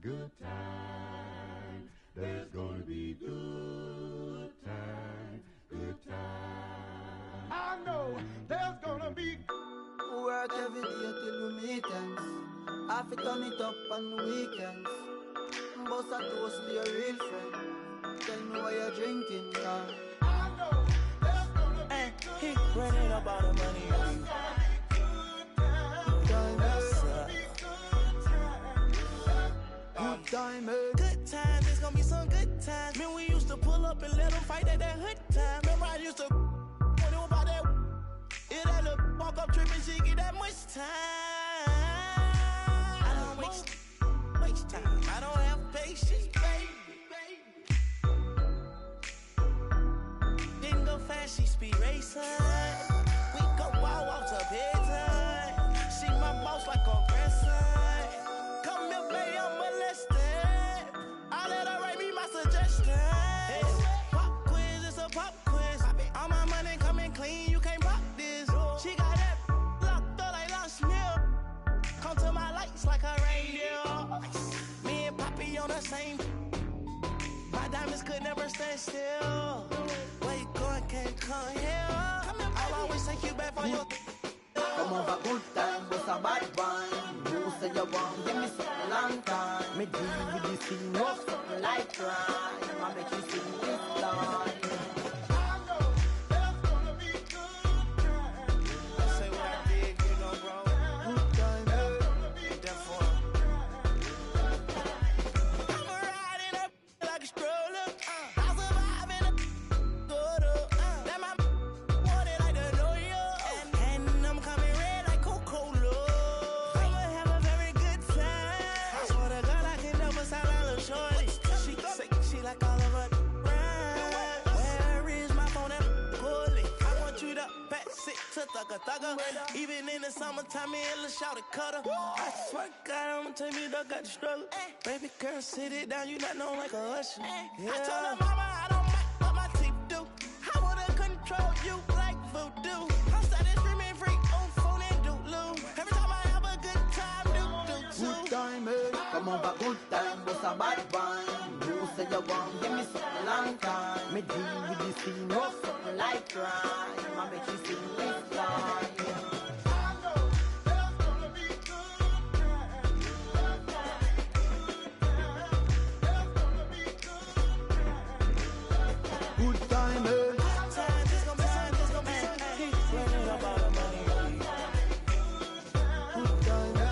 Good times, there's gonna be good times, good times. I know there's gonna be work every day till we meet ends. I fi turn it up on the weekends. Bust a toast to your real friend. Tell me what you're drinking now. I know there's gonna be he running up all the money. Good times, it's gonna be some good times. Man, we used to pull up and let them fight at that hood time. Remember I used to when it was about that. It that little walk up tripping, she get that much time. I don't waste time. I don't have patience, baby. Didn't go fast, she speed racing. We go wild off to bedtime. She my boss like a grandson. Come here, baby, I'm molested. I let her write me my suggestions. Pop quiz, it's a pop quiz. All my money coming clean, you can't pop this. She got that locked up like Lost Mill. Come to my lights like a reindeer. Me and Poppy on the same. My diamonds could never stand still. Where you going, can't come here. I'll always take you back for your. Come over good time, but a bad one. You say you want, give me something long time. Me deal with this thing, rough something like crime. I make you sing this line. I know there's gonna be good times. I say what I did, you know, bro. Good time, therefore. I'm a riding up like a stroller. I survive in a photo. That my wanted like the New York. And I'm coming red like Coca-Cola. I'ma have a very good time. I swear to God, I can never sound like a little shorty. She say she like all of her rhymes. Where is my phone and pull it? I want you to pass it to thugger. Even in the summertime, me and Lil' Shawty cutter. I swear to God, I'ma tell you, dog got the struggle. Baby girl, sit it down, you not known like a usher. Yeah. I told her mama I don't mind what my teeth do. I wanna control you like voodoo. I'm started screaming freak on phone and doodloo. Every time I have a good time, do. Good time, come over good time, but a bad one. You say you want, give me something long time. Me deal with this thing, rough something like crime. I make you sing this line. I know there's gonna be good times. There's gonna be good time, Good times, it's gonna be some, it's gonna be some. Keep running up all the money. Good times.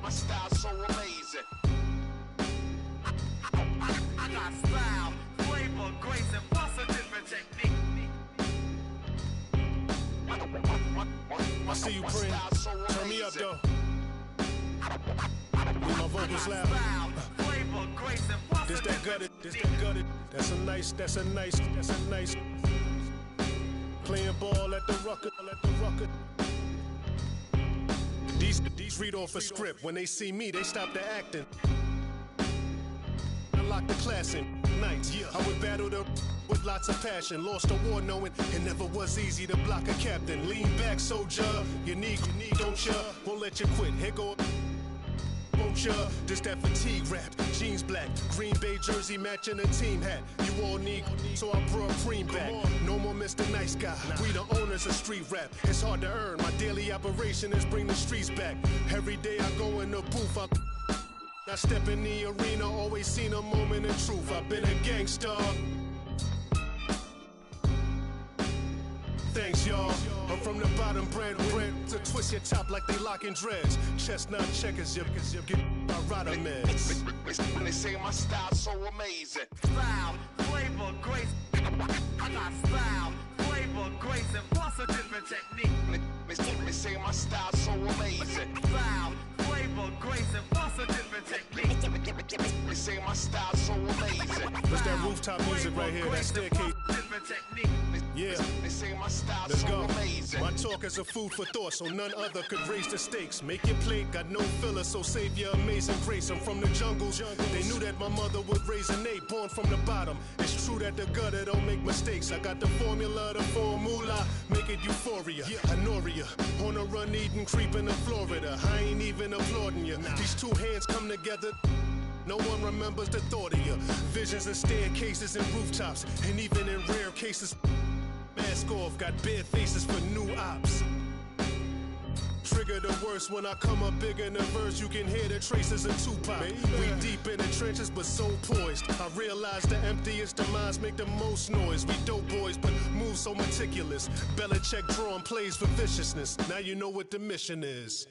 My style's so amazing. I got style, flavor, grace, and plus a different technique. I see you, Prince. Turn me up, though. With my vocals loud. Flavor, grace, and plus This that gutted, this that gutted. That's a nice. Playing ball at the rucker. These read off a script. When they see me, they stop the acting. I lock the class in nights. I would battle them with lots of passion. Lost a war knowing it never was easy to block a captain. Lean back, soldier. You need, don't ya? Won't let you quit. Here go promote ya. This that fatigue rap, jeans black, Green Bay jersey matching a team hat. You all need, so I brought Preem back. No more Mr. Nice Guy, we the owners of street rap. It's hard to earn, my daily operation is bring the streets back. Every day I go in the booth, I step in the arena, always seen a moment of truth. I've been a gangster. Thanks, y'all. I'm from the bottom, brand to twist your top like they locking dreads. Chestnut checkers, you get my rider meds. When they say my style's so amazing. Style, flavor, grace. I got style, flavor, grace, and plus a different technique. They say my style's so amazing. Style, flavor, grace, and plus a different technique. They say my style's so amazing. What's that rooftop music right here? That staircase. Different technique. Yeah. They say my style's Let's so go. amazing. My talk is a food for thought, so none other could raise the stakes. Make your plate, got no filler, so save your amazing grace. I'm from the jungles. They knew that my mother would raise an eight, born from the bottom. It's true that the gutter don't make mistakes. I got the formula, make it euphoria. Honoria, on a run, eating, creeping to Florida. I ain't even applauding you. These two hands come together. No one remembers the thought of you. Visions and staircases and rooftops, and even in rare cases, mask off, got bare faces for new ops. Trigger the worst when I come up big in the verse. You can hear the traces of Tupac. We deep in the trenches, but so poised. I realize the emptiest of minds make the most noise. We dope boys, but move so meticulous. Belichick drawing plays for viciousness. Now you know what the mission is.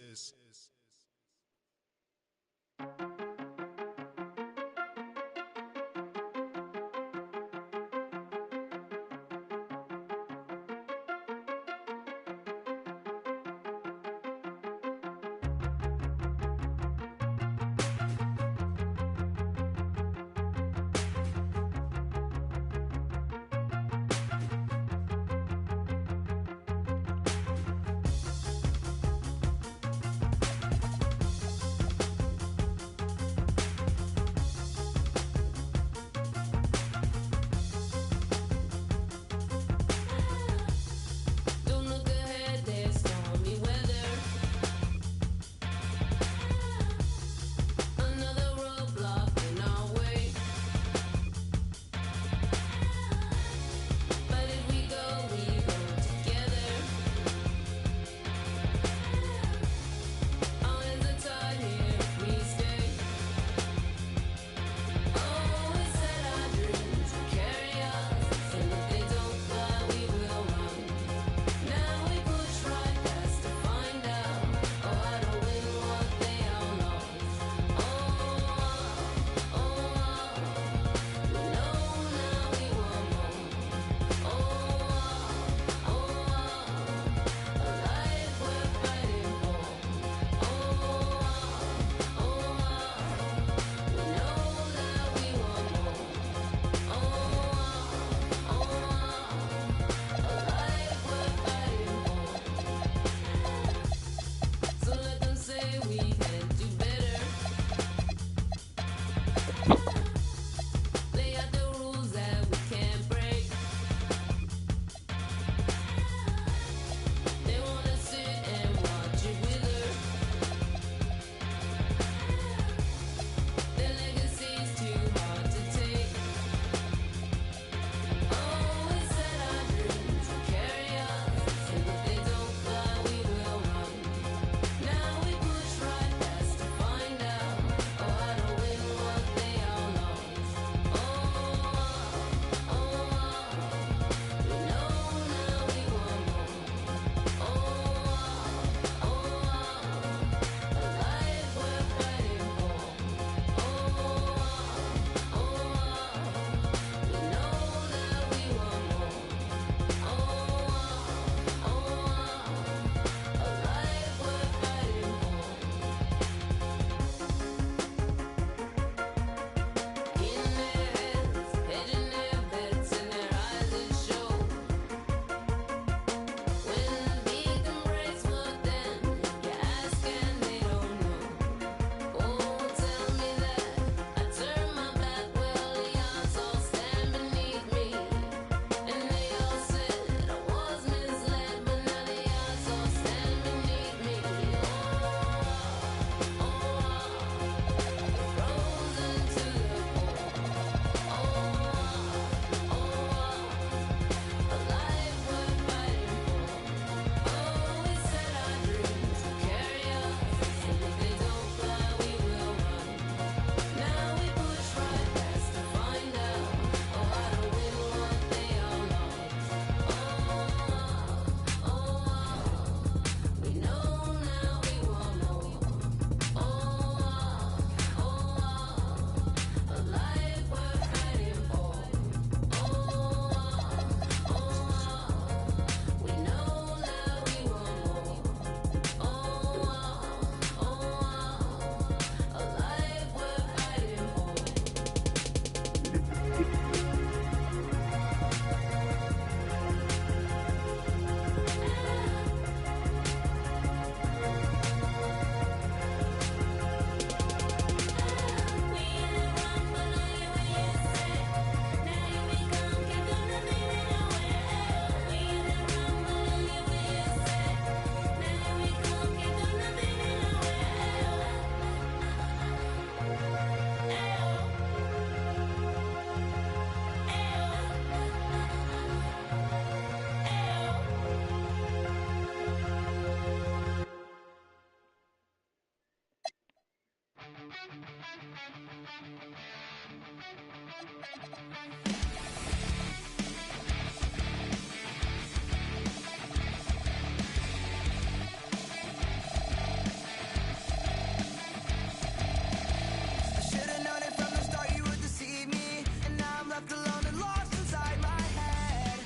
Should've known it from the start you would deceive me, and now I'm left alone and lost inside my head.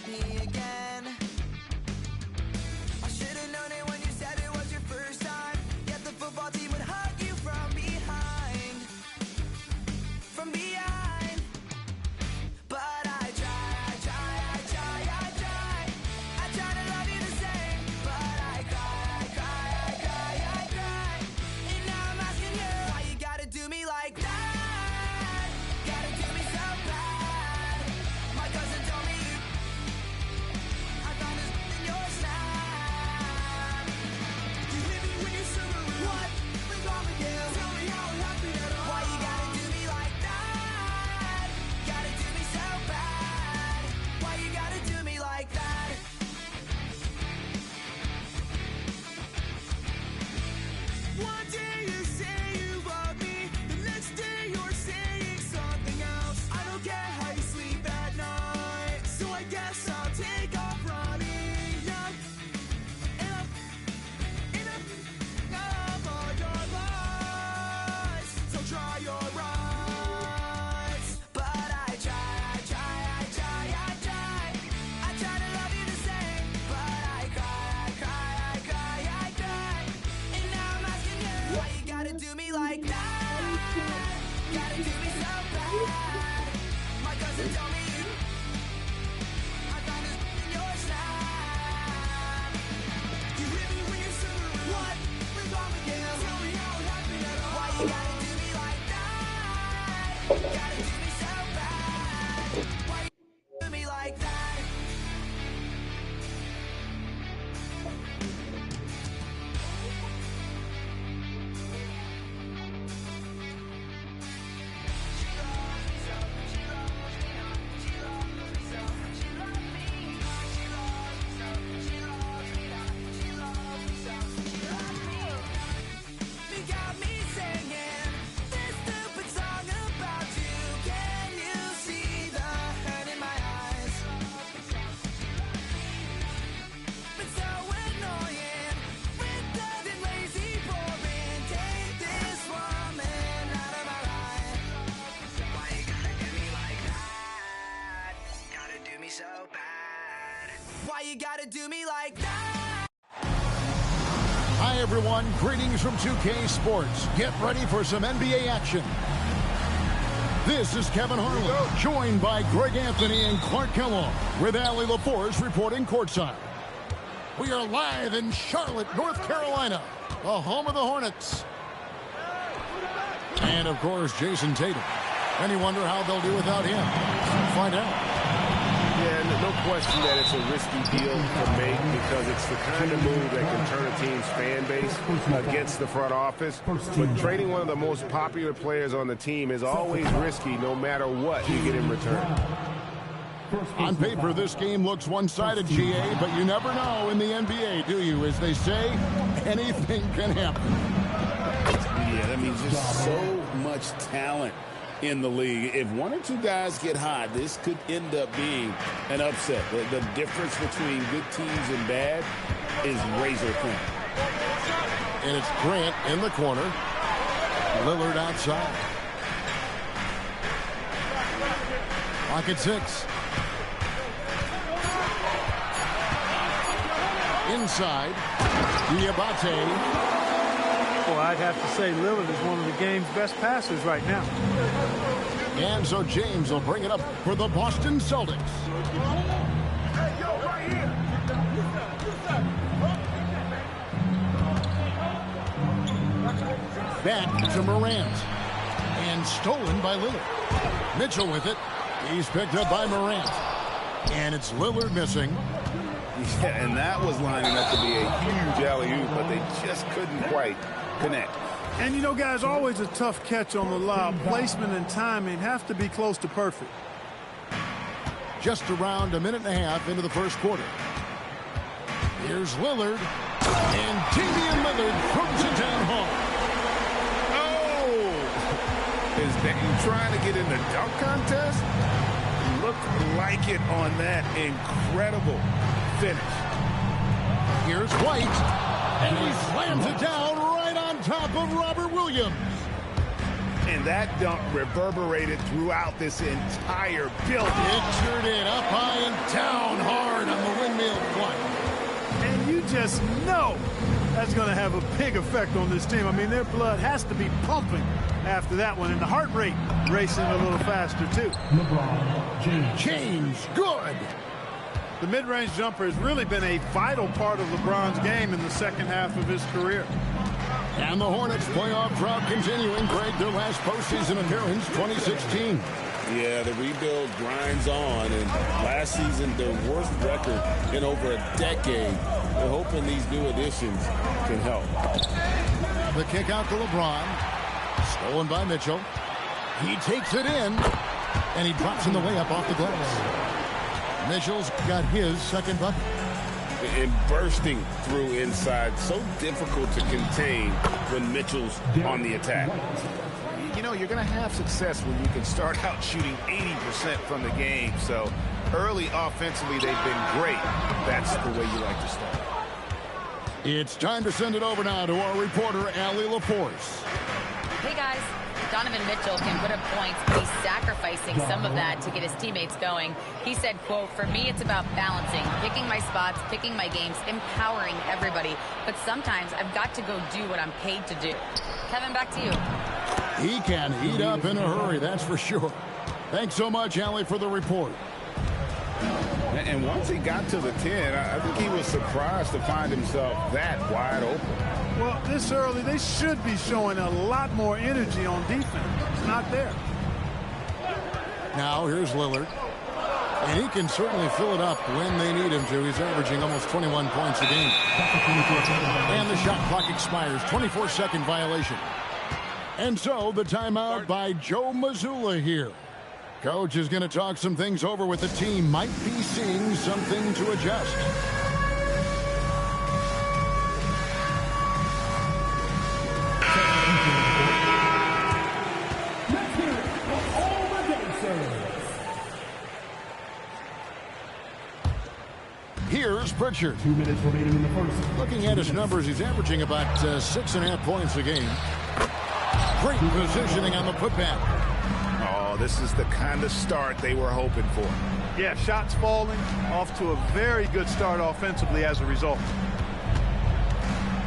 Me again. I should've known it when you said it was your first time. Yet the football team would hug you from behind. From behind. But I try to love you the same. But I cry. And now I'm asking you, why you gotta do me like that? Gotta do me so bad. My cousin told me I found this in your snap. You hit me when you're silver. What was wrong with you? Tell me how it happened at all. Why you gotta do me like that? Gotta do me so bad. Why you gotta do me like that? One day you say you love me, the next day you're saying something else. I don't care how you sleep at night, so I guess I'll take off running up on your lies. So try your rights. But I try. I try to love you the same, but I cry. And now I'm asking you, why you gotta do me like that? Gotta do me so bad. My cousin told me I found this in your snap. You hit me when you're silver. What was wrong with you? Tell me how it happened at all. Why you gotta do me like that? Gotta do me so bad. Why you do me like that? You got me singing this stupid song about you. Can you see the hurt in my eyes? It's so annoying, wicked and lazy, boring. Take this woman out of my life. Why you gotta do me like that? Gotta do me so bad. Why you gotta do me like that? Hi, everyone. Greetings from 2K Sports. Get ready for some NBA action. This is Kevin Harlan, joined by Greg Anthony and Clark Kellogg, with Allie LaForce reporting courtside. We are live in Charlotte, North Carolina, the home of the Hornets. And, of course, Jason Tatum. And you wonder how they'll do without him. Find out. Yeah, no question that it's a risky deal to make because it's the kind of move that can turn a team's fan base against the front office. But trading one of the most popular players on the team is always risky no matter what you get in return. On paper, this game looks one-sided, GA, but you never know in the NBA, do you? As they say, anything can happen. Yeah, that means there's so much talent in the league. If one or two guys get hot, this could end up being an upset. The difference between good teams and bad is razor thin. And it's Grant in the corner. Lillard outside. Clock at 6. Inside. Diabate. Well, I'd have to say Lillard is one of the game's best passers right now. And so James will bring it up for the Boston Celtics. Back to Morant. And stolen by Lillard. Mitchell with it. He's picked up by Morant. And it's Lillard missing. Yeah, and that was lining up to be a huge alley-oop, but they just couldn't quite connect. And, you know, guys, always a tough catch on the lob. Placement and timing have to be close to perfect. Just around a minute and a half into the first quarter. Here's Lillard. And Damian Lillard throws it down hard. Oh! Is Dame trying to get in the dunk contest? Looked like it on that incredible finish. Here's White, and he slams it down right on top of Robert Williams. And that dunk reverberated throughout this entire building. Pictured it up high and down hard on the windmill flight. And you just know that's going to have a big effect on this team. I mean, their blood has to be pumping after that one, and the heart rate racing a little faster, too. LeBron James, good. The mid-range jumper has really been a vital part of LeBron's game in the second half of his career. And the Hornets playoff drought continuing. Greg, their last postseason appearance, 2016. Yeah, the rebuild grinds on, and last season their worst record in over a decade. They're hoping these new additions can help. The kick out to LeBron. Stolen by Mitchell. He takes it in, and he drops in the way up off the glass. Mitchell's got his second bucket. And bursting through inside, so difficult to contain when Mitchell's on the attack. You know, you're going to have success when you can start out shooting 80% from the game. So early offensively, they've been great. That's the way you like to start. It's time to send it over now to our reporter, Allie LaForce. Hey, guys. Donovan Mitchell can put up points, but he's sacrificing some of that to get his teammates going. He said, quote, "For me, it's about balancing, picking my spots, picking my games, empowering everybody. But sometimes I've got to go do what I'm paid to do." Kevin, back to you. He can heat up in a hurry, that's for sure. Thanks so much, Allie, for the report. And once he got to the 10, I think he was surprised to find himself that wide open. Well, this early, they should be showing a lot more energy on defense. It's not there. Now, here's Lillard. And he can certainly fill it up when they need him to. He's averaging almost 21 points a game. And the shot clock expires. 24-second violation. And so, the timeout by Joe Mazzulla here. Coach is going to talk some things over with the team. Might be seeing something to adjust. Here's Pritchard. 2 minutes remaining in the first. Looking at his numbers, he's averaging about 6.5 points a game. Great positioning on the putback. Oh, this is the kind of start they were hoping for. Yeah, shots falling, off to a very good start offensively as a result.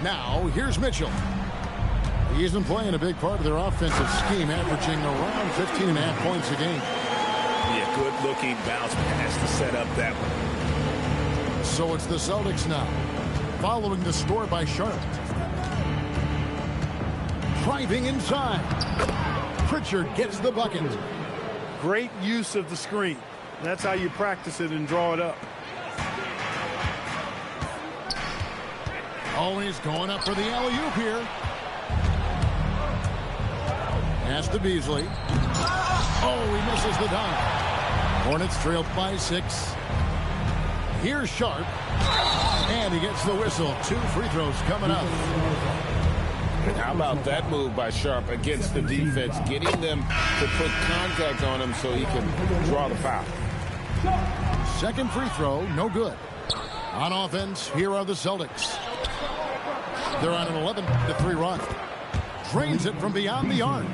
Now, here's Mitchell. He isn't playing a big part of their offensive scheme, averaging around 15.5 points a game. Yeah, good-looking bounce pass to set up that one. So it's the Celtics now, following the score by Sharp. Driving inside. Pritchard gets the bucket. Great use of the screen. That's how you practice it and draw it up. Always going up for the alley-oop here. Pass to Beasley. Oh, he misses the dunk. Hornets trailed by 6. Here's Sharp. And he gets the whistle. 2 free throws coming up. How about that move by Sharp against the defense, getting them to put contact on him so he can draw the foul. Second free throw, no good. On offense, here are the Celtics. They're on an 11-3 run. Drains it from beyond the arc.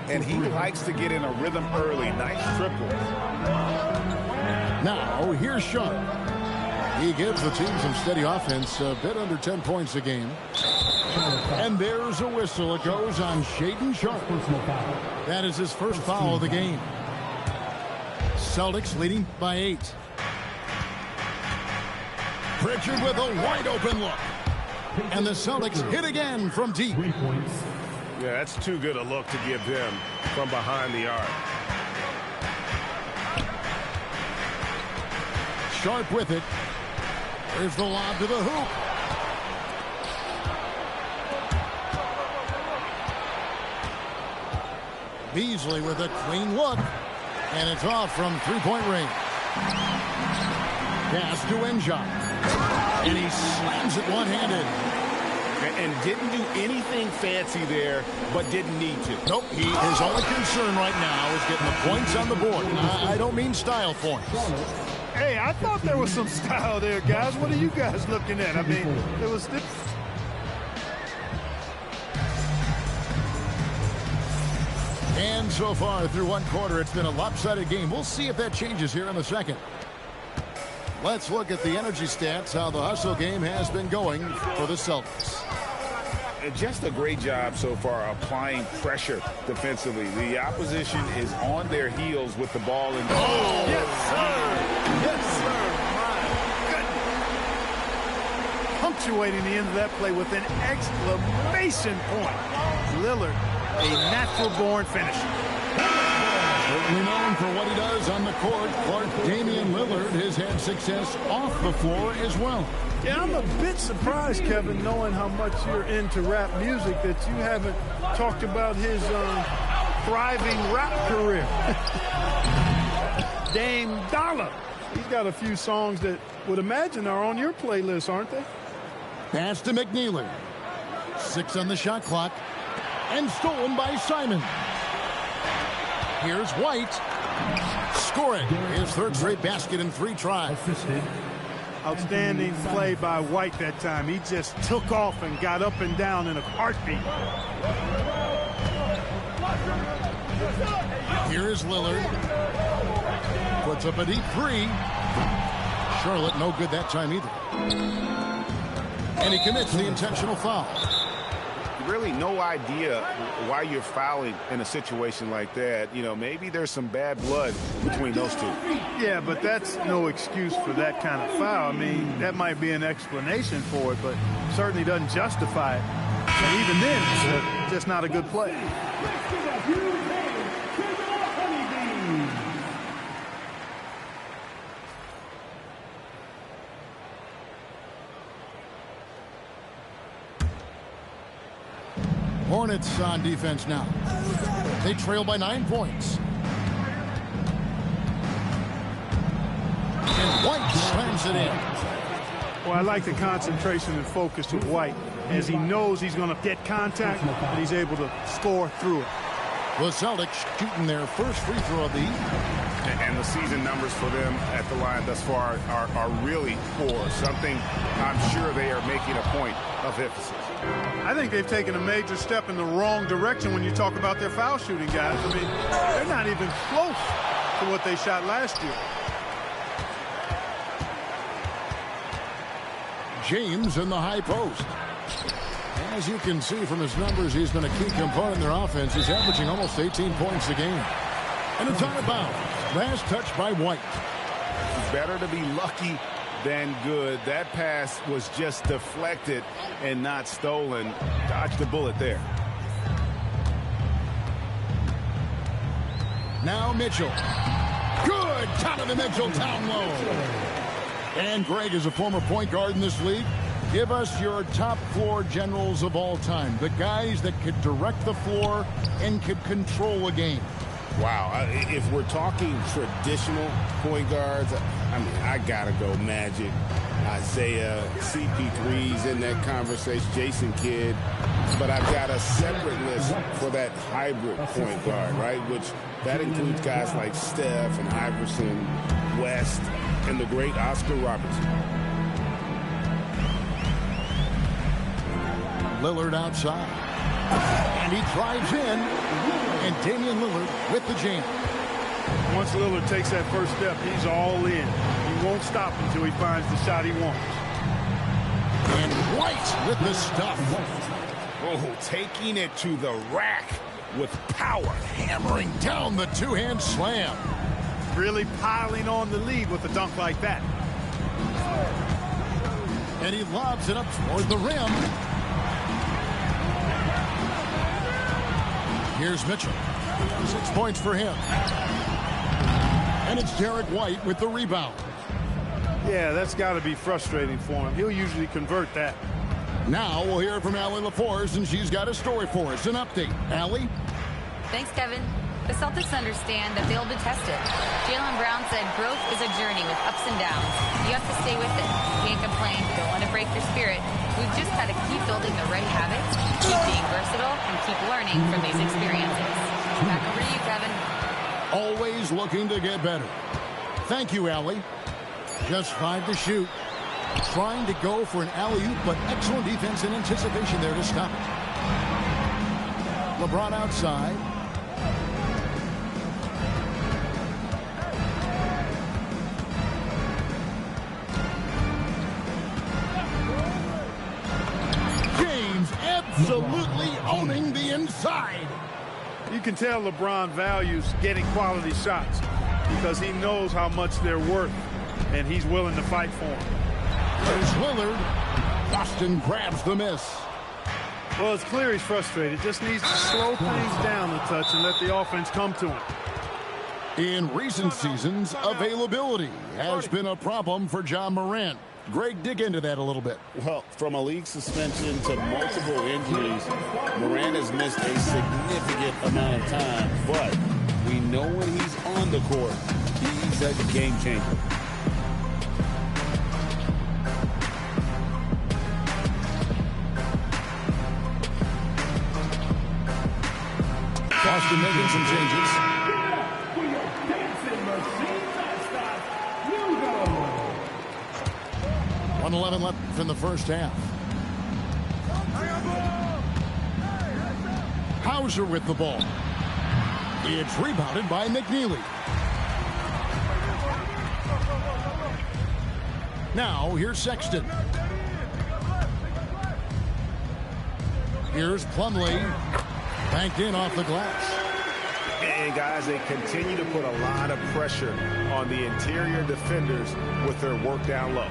And he likes to get in a rhythm early. Nice triple. Now, here's Sharp. He gives the team some steady offense, a bit under 10 points a game. And there's a whistle. It goes on Shaedon Sharp. That is his first foul of the game. Celtics leading by 8. Pritchard with a wide open look. And the Celtics hit again from deep. 3 points. Yeah, that's too good a look to give him from behind the arc. Sharp with it. There's the lob to the hoop. Beasley with a clean look. And it's off from three-point range. Pass to Enjot. And he slams it one-handed. And didn't do anything fancy there, but didn't need to. Nope, his only concern right now is getting the points on the board. I don't mean style points. Hey, I thought there was some style there, guys. What are you guys looking at? I mean, it was... And so far through one quarter, it's been a lopsided game. We'll see if that changes here in the second. Let's look at the energy stats, how the hustle game has been going for the Celtics. Just a great job so far applying pressure defensively. The opposition is on their heels with the ball in the... Oh, yes, sir. Yes, sir. My goodness. Punctuating the end of that play with an exclamation point. Lillard, a natural-born finisher. Certainly known for what he does on the court, Clark Damian Lillard has had success off the floor as well. Yeah, I'm a bit surprised, Kevin, knowing how much you're into rap music, that you haven't talked about his thriving rap career. Dame Dollar. He's got a few songs that would imagine are on your playlist, aren't they? Pass to McNeely. 6 on the shot clock. And stolen by Simon. Here's White. Scoring his third straight basket in 3 tries. Outstanding play by White that time. He just took off and got up and down in a heartbeat. Here is Lillard. Puts up a deep 3. Charlotte no good that time either. And he commits the intentional foul. Really no idea why you're fouling in a situation like that. You know, maybe there's some bad blood between those two. Yeah, but that's no excuse for that kind of foul. I mean, that might be an explanation for it, but certainly doesn't justify it. And even then, it's just not a good play. Hornets on defense now. They trail by 9 points. And White slams it in. Well, I like the concentration and focus of White, as he knows he's going to get contact, and he's able to score through it. The Celtics shooting their first free throw of the evening. And the season numbers for them at the line thus far are really poor. Something I'm sure they are making a point of emphasis. I think they've taken a major step in the wrong direction when you talk about their foul shooting, guys. I mean, they're not even close to what they shot last year. James in the high post. As you can see from his numbers, he's been a key component in their offense. He's averaging almost 18 points a game. And it's out of bounds. Last touch by White. Better to be lucky than good. That pass was just deflected and not stolen. Dodged the bullet there. Now Mitchell. Good. Top of the Mitchell down low. And Greg is a former point guard in this league. Give us your top floor generals of all time. The guys that could direct the floor and could control a game. Wow. If we're talking traditional point guards, I mean, I got to go Magic, Isaiah, CP3's in that conversation, Jason Kidd. But I've got a separate list for that hybrid point guard, right? Which that includes guys like Steph and Iverson, West, and the great Oscar Robertson. Lillard outside. And he drives in. And Damian Lillard with the jam. Once Lillard takes that first step, he's all in. He won't stop until he finds the shot he wants. And White with the stuff. Oh, taking it to the rack with power. Hammering down the two-hand slam. Really piling on the lead with a dunk like that. And he lobs it up toward the rim. Here's Mitchell. 6 points for him. And it's Derek White with the rebound. Yeah, that's got to be frustrating for him. He'll usually convert that. Now we'll hear from Allie LaForce, and she's got a story for us. An update. Allie? Thanks, Kevin. The Celtics understand that they'll be tested. Jaylen Brown said growth is a journey with ups and downs. You have to stay with it. You can't complain. You don't want to break your spirit. We've just got to keep building the right habits, keep being versatile, and keep learning from these experiences. Back over to you, Kevin. Always looking to get better. Thank you, Allie. Just 5 to shoot. Trying to go for an alley-oop, but excellent defense and anticipation there to stop it. LeBron outside. James absolutely owning the inside. You can tell LeBron values getting quality shots because he knows how much they're worth, and he's willing to fight for them. There's Lillard. Boston grabs the miss. Well, it's clear he's frustrated. Just needs to slow things down a touch and let the offense come to him. In recent seasons, availability has been a problem for John Morant. Greg, dig into that a little bit. Well, from a league suspension to multiple injuries, Morant has missed a significant amount of time. But we know when he's on the court, he's a game changer. Boston making some changes. 1:11 left in the first half. Hauser with the ball. It's rebounded by McNeely. Now here's Sexton. Here's Plumlee. Banked in off the glass. And guys, they continue to put a lot of pressure on the interior defenders with their work down low.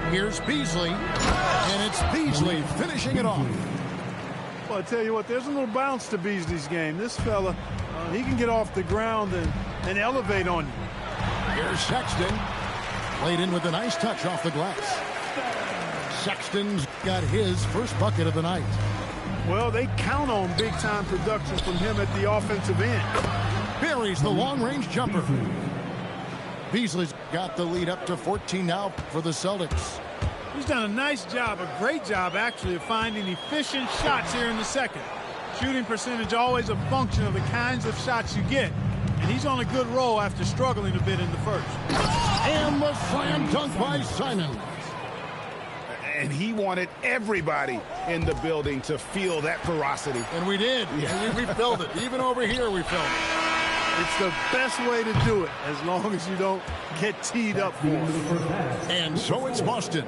Here's Beasley, and it's Beasley finishing it off. Well, I tell you what, there's a little bounce to Beasley's game. This fella, he can get off the ground and elevate on you. Here's Sexton. Played in with a nice touch off the glass. Sexton's got his first bucket of the night. Well, they count on big-time production from him at the offensive end. Buries the long-range jumper. Beasley's got the lead up to 14 now for the Celtics. He's done a nice job, a great job, actually, of finding efficient shots here in the second. Shooting percentage always a function of the kinds of shots you get. And he's on a good roll after struggling a bit in the first. And the slam dunk by Simon. And he wanted everybody in the building to feel that ferocity. And we did. Yeah. We felt it. Even over here, we felt it. It's the best way to do it, as long as you don't get teed up for it. And so it's Boston.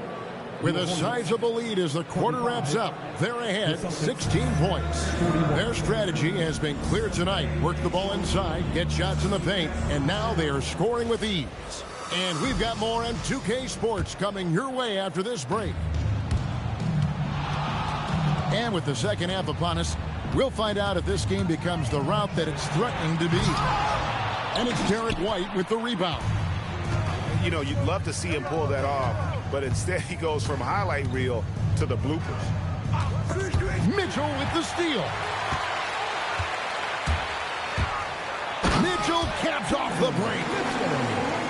With a sizable lead as the quarter wraps up. They're ahead 16 points. Their strategy has been clear tonight. Work the ball inside, get shots in the paint, and now they are scoring with ease. And we've got more on 2K Sports coming your way after this break. And with the second half upon us, we'll find out if this game becomes the route that it's threatening to be. And it's Derek White with the rebound. You know, you'd love to see him pull that off, but instead he goes from highlight reel to the bloopers. Mitchell with the steal. Mitchell caps off the break.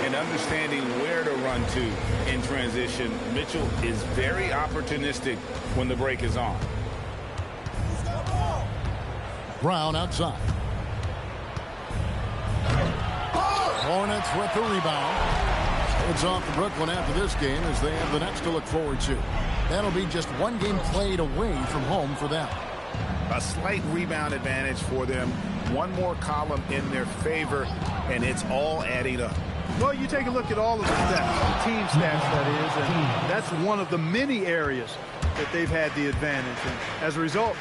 And understanding where to run to in transition, Mitchell is very opportunistic when the break is on. Brown outside. Hornets with the rebound. It's off to Brooklyn after this game as they have the next to look forward to. That'll be just one game played away from home for them. A slight rebound advantage for them. One more column in their favor, and it's all adding up. Well, you take a look at all of the stats, the team stats, that is, and that's one of the many areas that they've had the advantage. And as a result,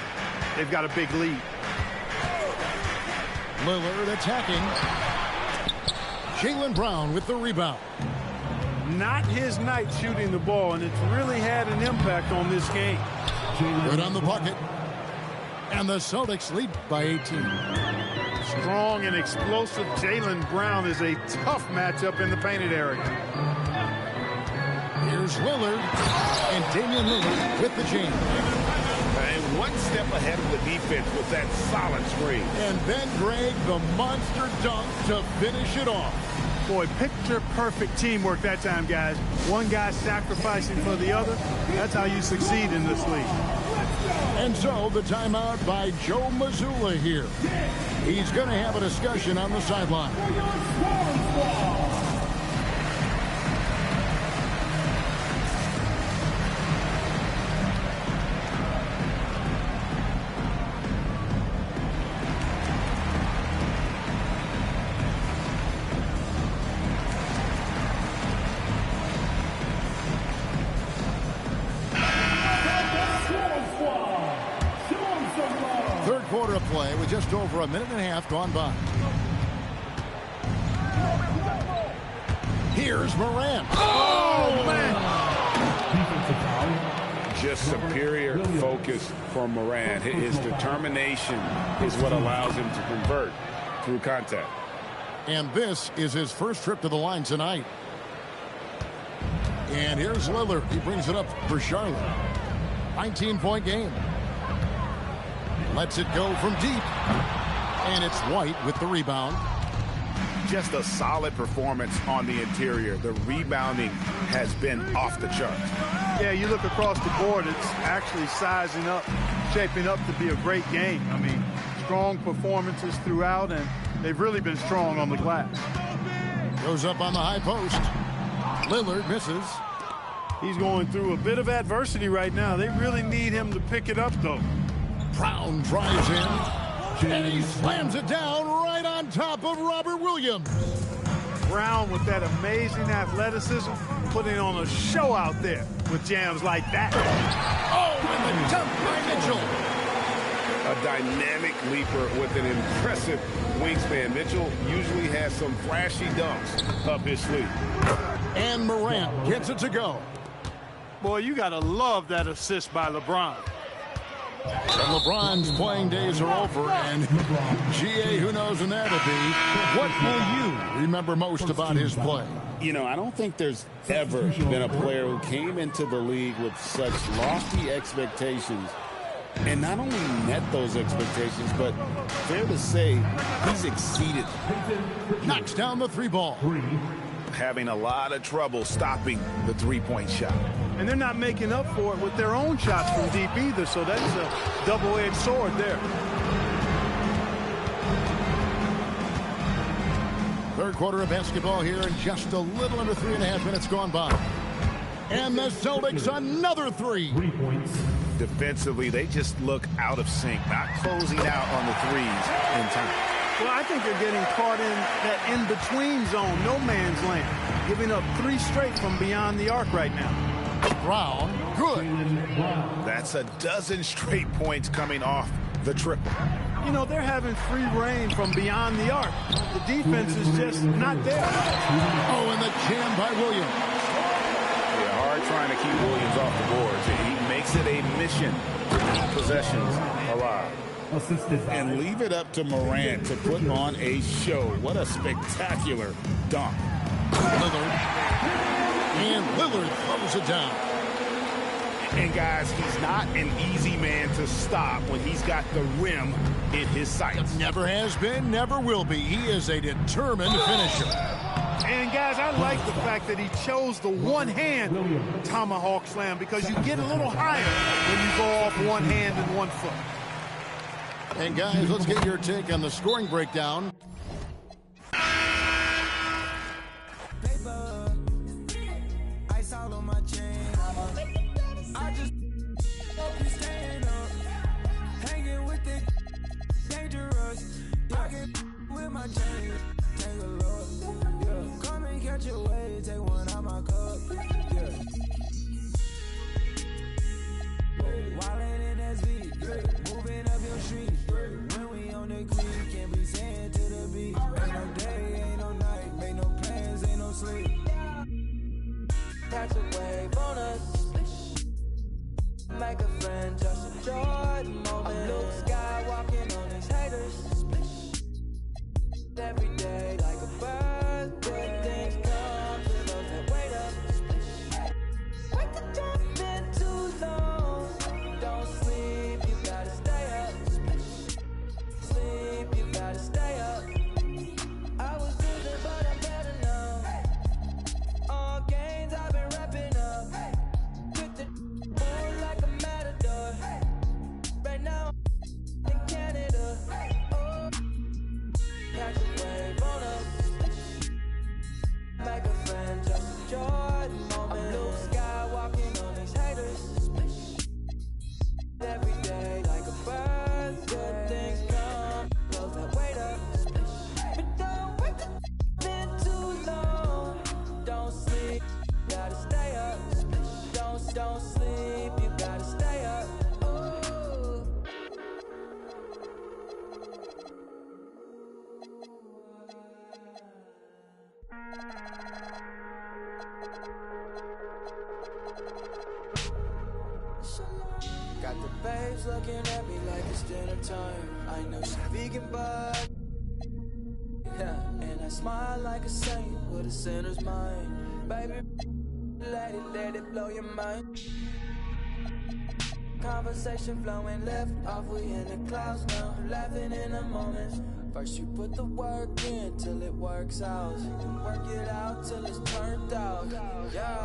they've got a big lead. Lillard attacking. Jaylen Brown with the rebound. Not his night shooting the ball, and it's really had an impact on this game. Good on the bucket. And the Celtics lead by 18. Strong and explosive Jaylen Brown is a tough matchup in the painted area. Here's Lillard. And Damian Lillard with the jam. And one step ahead of the defense with that solid screen. And then, Greg, the monster dunk to finish it off. Boy, picture-perfect teamwork that time, guys. One guy sacrificing for the other. That's how you succeed in this league. And so the timeout by Joe Mazzulla here. He's going to have a discussion on the sideline. Third quarter of play with just over a minute and a half gone by. Here's Morant. Oh, man. Just superior focus from Morant. His determination is what allows him to convert through contact. And this is his first trip to the line tonight. And here's Lillard. He brings it up for Charlotte. 19-point game. Lets it go from deep. And it's White with the rebound. Just a solid performance on the interior. The rebounding has been off the charts. Yeah, you look across the board, it's actually sizing up, shaping up to be a great game. I mean, strong performances throughout, and they've really been strong on the glass. Goes up on the high post. Lillard misses. He's going through a bit of adversity right now. They really need him to pick it up, though. Brown drives in, and he slams it down right on top of Robert Williams. Brown with that amazing athleticism, putting on a show out there with jams like that. Oh, and the dunk by Mitchell. A dynamic leaper with an impressive wingspan. Mitchell usually has some flashy dunks up his sleeve. And Morant gets it to go. Boy, you got to love that assist by LeBron. And LeBron's playing days are over, and GA, who knows when that'll be. What will you remember most about his play? You know, I don't think there's ever been a player who came into the league with such lofty expectations and not only met those expectations, but fair to say he's exceeded. Knocks down the three ball. Having a lot of trouble stopping the three-point shot. And they're not making up for it with their own shots from deep either, so that's a double-edged sword there. Third quarter of basketball here, and just a little under 3.5 minutes gone by. And the Celtics another three. 3 points. Defensively, they just look out of sync, not closing out on the threes in time. Well, I think they're getting caught in that in-between zone, no man's land, giving up 3 straight from beyond the arc right now. Brown, good. That's a dozen straight points coming off the triple. You know, they're having free reign from beyond the arc. The defense is just not there. Oh, and the jam by Williams. Yeah, hard trying to keep Williams off the boards. He makes it a mission to keep possessions alive. And leave it up to Morant to put on a show. What a spectacular dunk. Lillard. And Lillard throws it down. And guys, he's not an easy man to stop when he's got the rim in his sights. Never has been, never will be. He is a determined finisher. And guys, I like the fact that he chose the one-hand tomahawk slam, because you get a little higher when you go off one hand and 1 foot. And guys, let's get your take on the scoring breakdown. Paper, ice all on my chain. I just hope you stand up, hanging with the dangerous. I get with my chain, take a look. Yeah, come and catch a wave, take one out my cup. Yeah, wildin' in SV, moving up your street. When we on the creek, can't be saying to the beat. Ain't no day, ain't no night, make no plans, ain't no sleep. Catch a wave on us, make a friend, just enjoy the moment. Luke Skywalking on his haters. Every day like a bird, good things come to those that wait up. Wait to jump in too long, don't sleep, you got the babes looking at me like it's dinner time. I know she vegan, but yeah, and I smile like a saint with a sinner's mind. Baby, let it blow your mind. Conversation flowing left off, we in the clouds now, laughing in the moments. First you put the work in till it works out, then work it out till it's turned out. Yeah.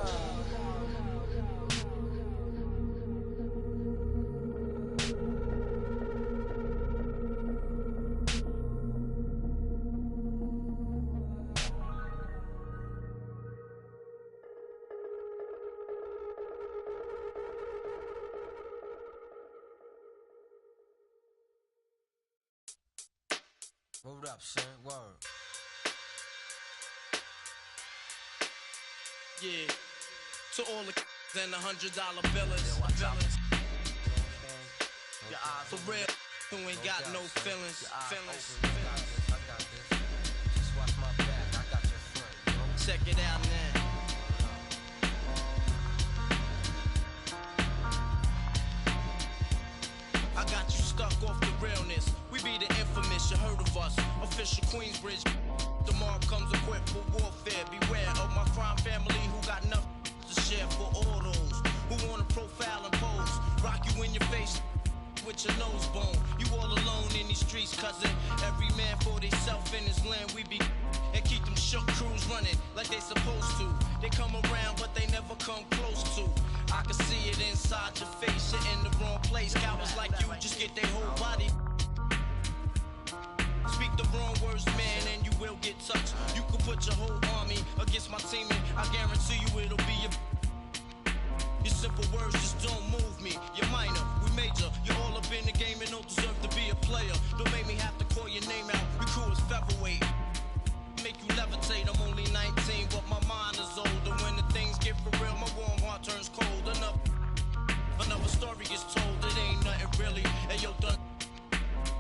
Word up, son. Word. Yeah. To all the and the $100 billers. For real, who ain't got no feelings. Check it out now. I got you stuck off the realness. We be the infamous, you heard of us. Official Queensbridge. Tomorrow comes equipped for warfare. Beware of my crime family who got nothing to share for all those who wanna profile and pose. Rock you in your face with your nose bone. You all alone in these streets, cousin. Every man for theyself in his land. We be and keep them shook crews running like they supposed to. They come around, but they never come close to. I can see it inside your face. You're in the wrong place. Cowards like you just get their whole body. Speak the wrong words, man, and you will get touched. You could put your whole army against my team, and I guarantee you it'll be your simple words just don't move me. You're minor, we major. You're all up in the game and don't deserve to be a player. Don't make me have to call your name out. Your crew is featherweight. Make you levitate. I'm only 19, but my mind is older. When the things get for real, my warm heart turns cold. Another story is told. It ain't nothing really. Hey, yo, done.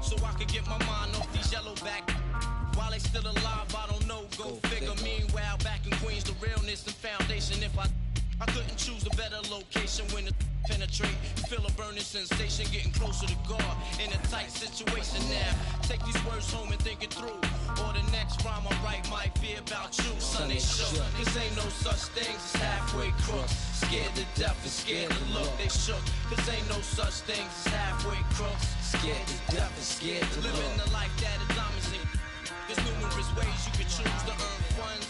So I could get my mind off these yellow back. While they still alive, I don't know. Go figure. Meanwhile, back in Queens, the realness and foundation. If I couldn't choose a better location when it penetrate. You feel a burning sensation, getting closer to God in a tight situation now. Take these words home and think it through. Or the next rhyme I write might be about you. Son, they shook. Cause ain't no such things as halfway crooks. Scared to death and scared to look. They shook. Cause ain't no such things as halfway crooks. Scared to death and scared to look. Living the life that is diamonds in. There's numerous ways you can choose to earn funds.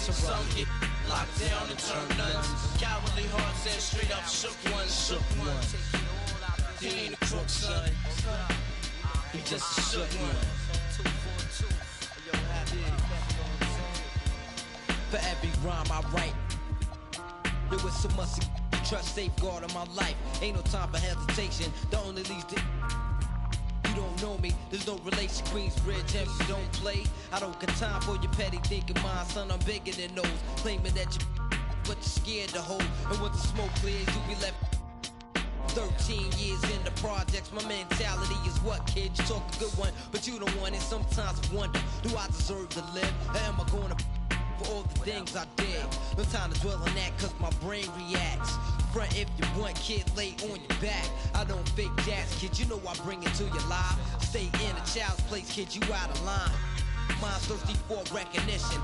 Some get locked down and turn nuns. Cowardly hearts and straight up shook ones. He ain't a crook, son. He just a shook one. For every rhyme I write, there was so much trust safeguard in my life. Ain't no time for hesitation. The only leads to you don't know me, there's no relation. Queensbridge, and you don't play. I don't got time for your petty thinking, mine, son. I'm bigger than those. Claiming that you, but you're scared to hold. And once the smoke clears, you be left. 13 years in the projects, my mentality is what, kid? You talk a good one, but you don't want it. Sometimes I wonder, do I deserve to live? Or am I gonna for all the things I did? No time to dwell on that, cause my brain reacts. Front if you want, kid, lay on your back. I don't fake jazz, kid, you know I bring it to your life. Stay in a child's place, kid, you out of line. Mind's thirsty for recognition.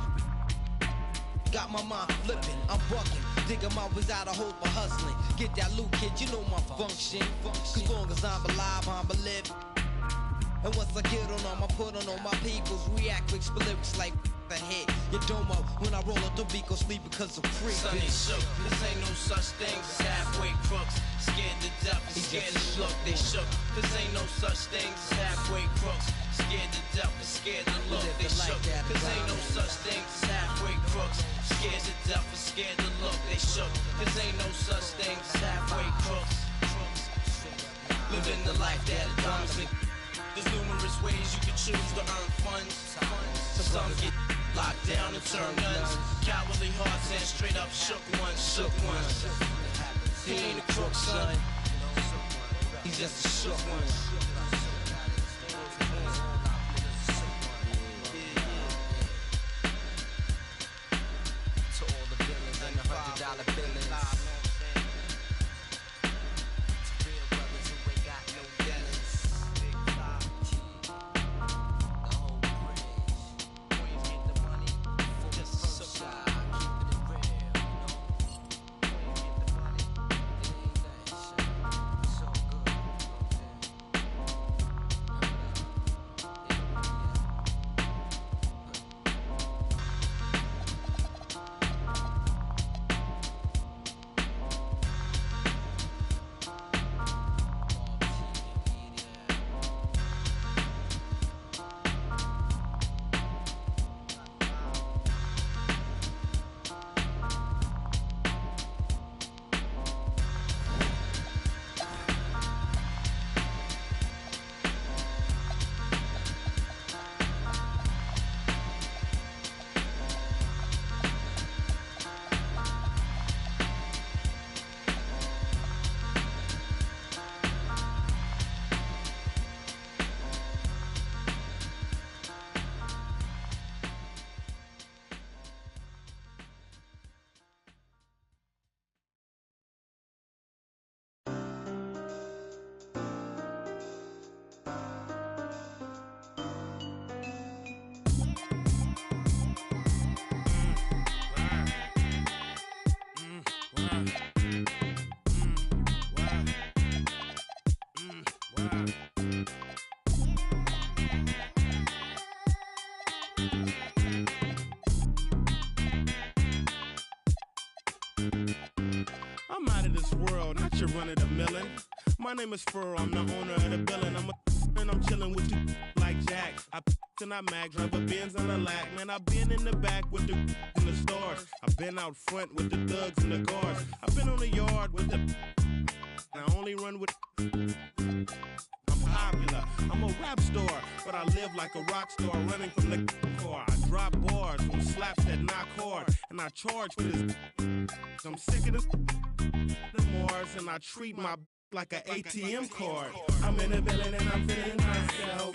Got my mind flipping, I'm bucking. Digging my ways out of hope for hustling. Get that loot, kid, you know my function. Cause long as I'm alive, I'm a live. And once I get on them, I put on all my peoples. React with lyrics like the hit. You don't know when I roll up the beat, go sleep because I'm free. Son ain't shook, this ain't no such thing as halfway crooks. Scared to death and scared to look, they shook. This ain't no such thing as halfway crooks. Scared to death and scared to look, they shook. This ain't no such thing as halfway crooks. Scared to death and scared to look, they shook. This ain't no such thing as halfway crooks. Living the life that is promising. There's numerous ways you can choose to earn funds. Some get locked down and turn nuns. Cowardly hearts and straight up shook ones. He ain't a crook, son. He's just a shook one. To all the villains and the $100 billings. I'm out of this world, not your run of the millin'. My name is Furrow, I'm the owner of the billin'. And I'm chillin' with you like Jack. I and I mag, drive a Benz on the lack. Man, I've been in the back with the in the stores. I've been out front with the thugs and the guards. I've been on the yard with the I only run with I'm popular, I'm a rap star, but I live like a rock star running from the car. I drop bars from slaps that knock hard, and I charge for this. I'm sick of the Mars, and I treat my like an ATM card. I'm in the building and I'm feeling myself.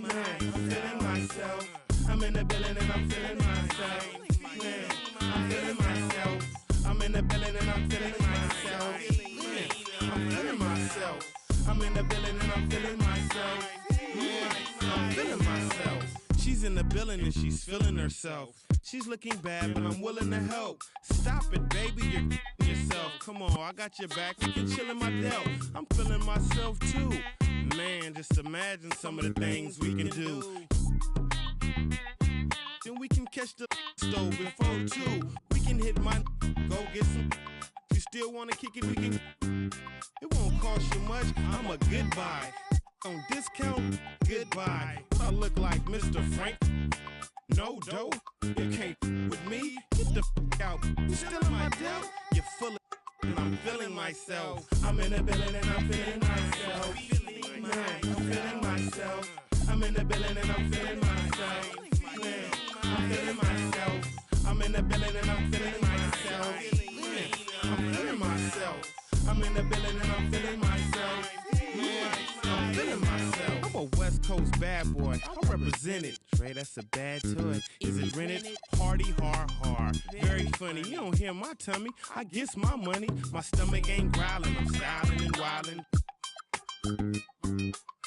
Man, I'm feeling myself. I'm in the building and I'm feeling myself. Man, I'm feeling myself. I'm in the building and I'm feeling myself. Man, I'm feeling myself. I'm in the building and I'm feeling myself. Man, I'm feeling myself. She's in the building and she's feeling herself. She's looking bad, but I'm willing to help. Stop it, baby, you're yourself. Come on, I got your back. We can chill in my delt. I'm feeling myself too. Man, just imagine some of the things we can do. Then we can catch the stove before 2. We can hit my go get some. You still wanna kick it? We can. It won't cost you much. I'm a goodbye. On discount, goodbye. I look like Mr. Frank. No dough, you can't with me. Get the out. You still in my delt? You're full of and I'm feeling myself. I'm in the building and I'm feeling myself. Man, I'm feeling myself. I'm in the building and I'm feeling myself. Man, I'm feeling myself. I'm in the building and I'm feeling myself. Man, I'm feeling myself. I'm in the building and I'm feeling myself. Man, I'm feeling myself. I'm a West Coast bad boy. I represent it. Trey, that's a bad toy. Is it rented? Hardy, hard. Very funny. You don't hear my tummy. I guess my money. My stomach ain't growling. I'm styling and wildin'.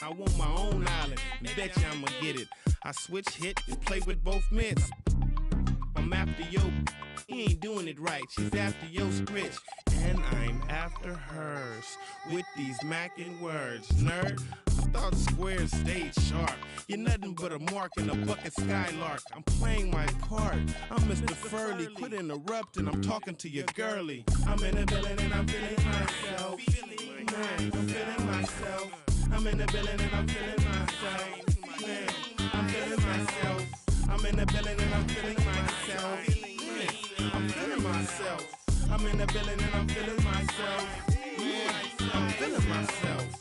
I want my own island. Bet you I'ma get it. I switch hit and play with both mitts. I'm after yo. He ain't doing it right. She's after yo scritch. And I'm after hers. With these mackin' words. Nerd, I thought squares stayed sharp. You're nothing but a mark in a bucket skylark. I'm playing my part. I'm Mr. Furley. Quit interrupting. I'm talking to your girlie. I'm in the building and I'm feeling myself. Man, I'm feeling myself. I'm in the building and I'm feeling myself. Man, I'm feeling myself. I'm in the building and I'm feeling myself. Man, I'm feeling myself. I'm in the building and I'm feeling myself. Man, I'm feeling myself.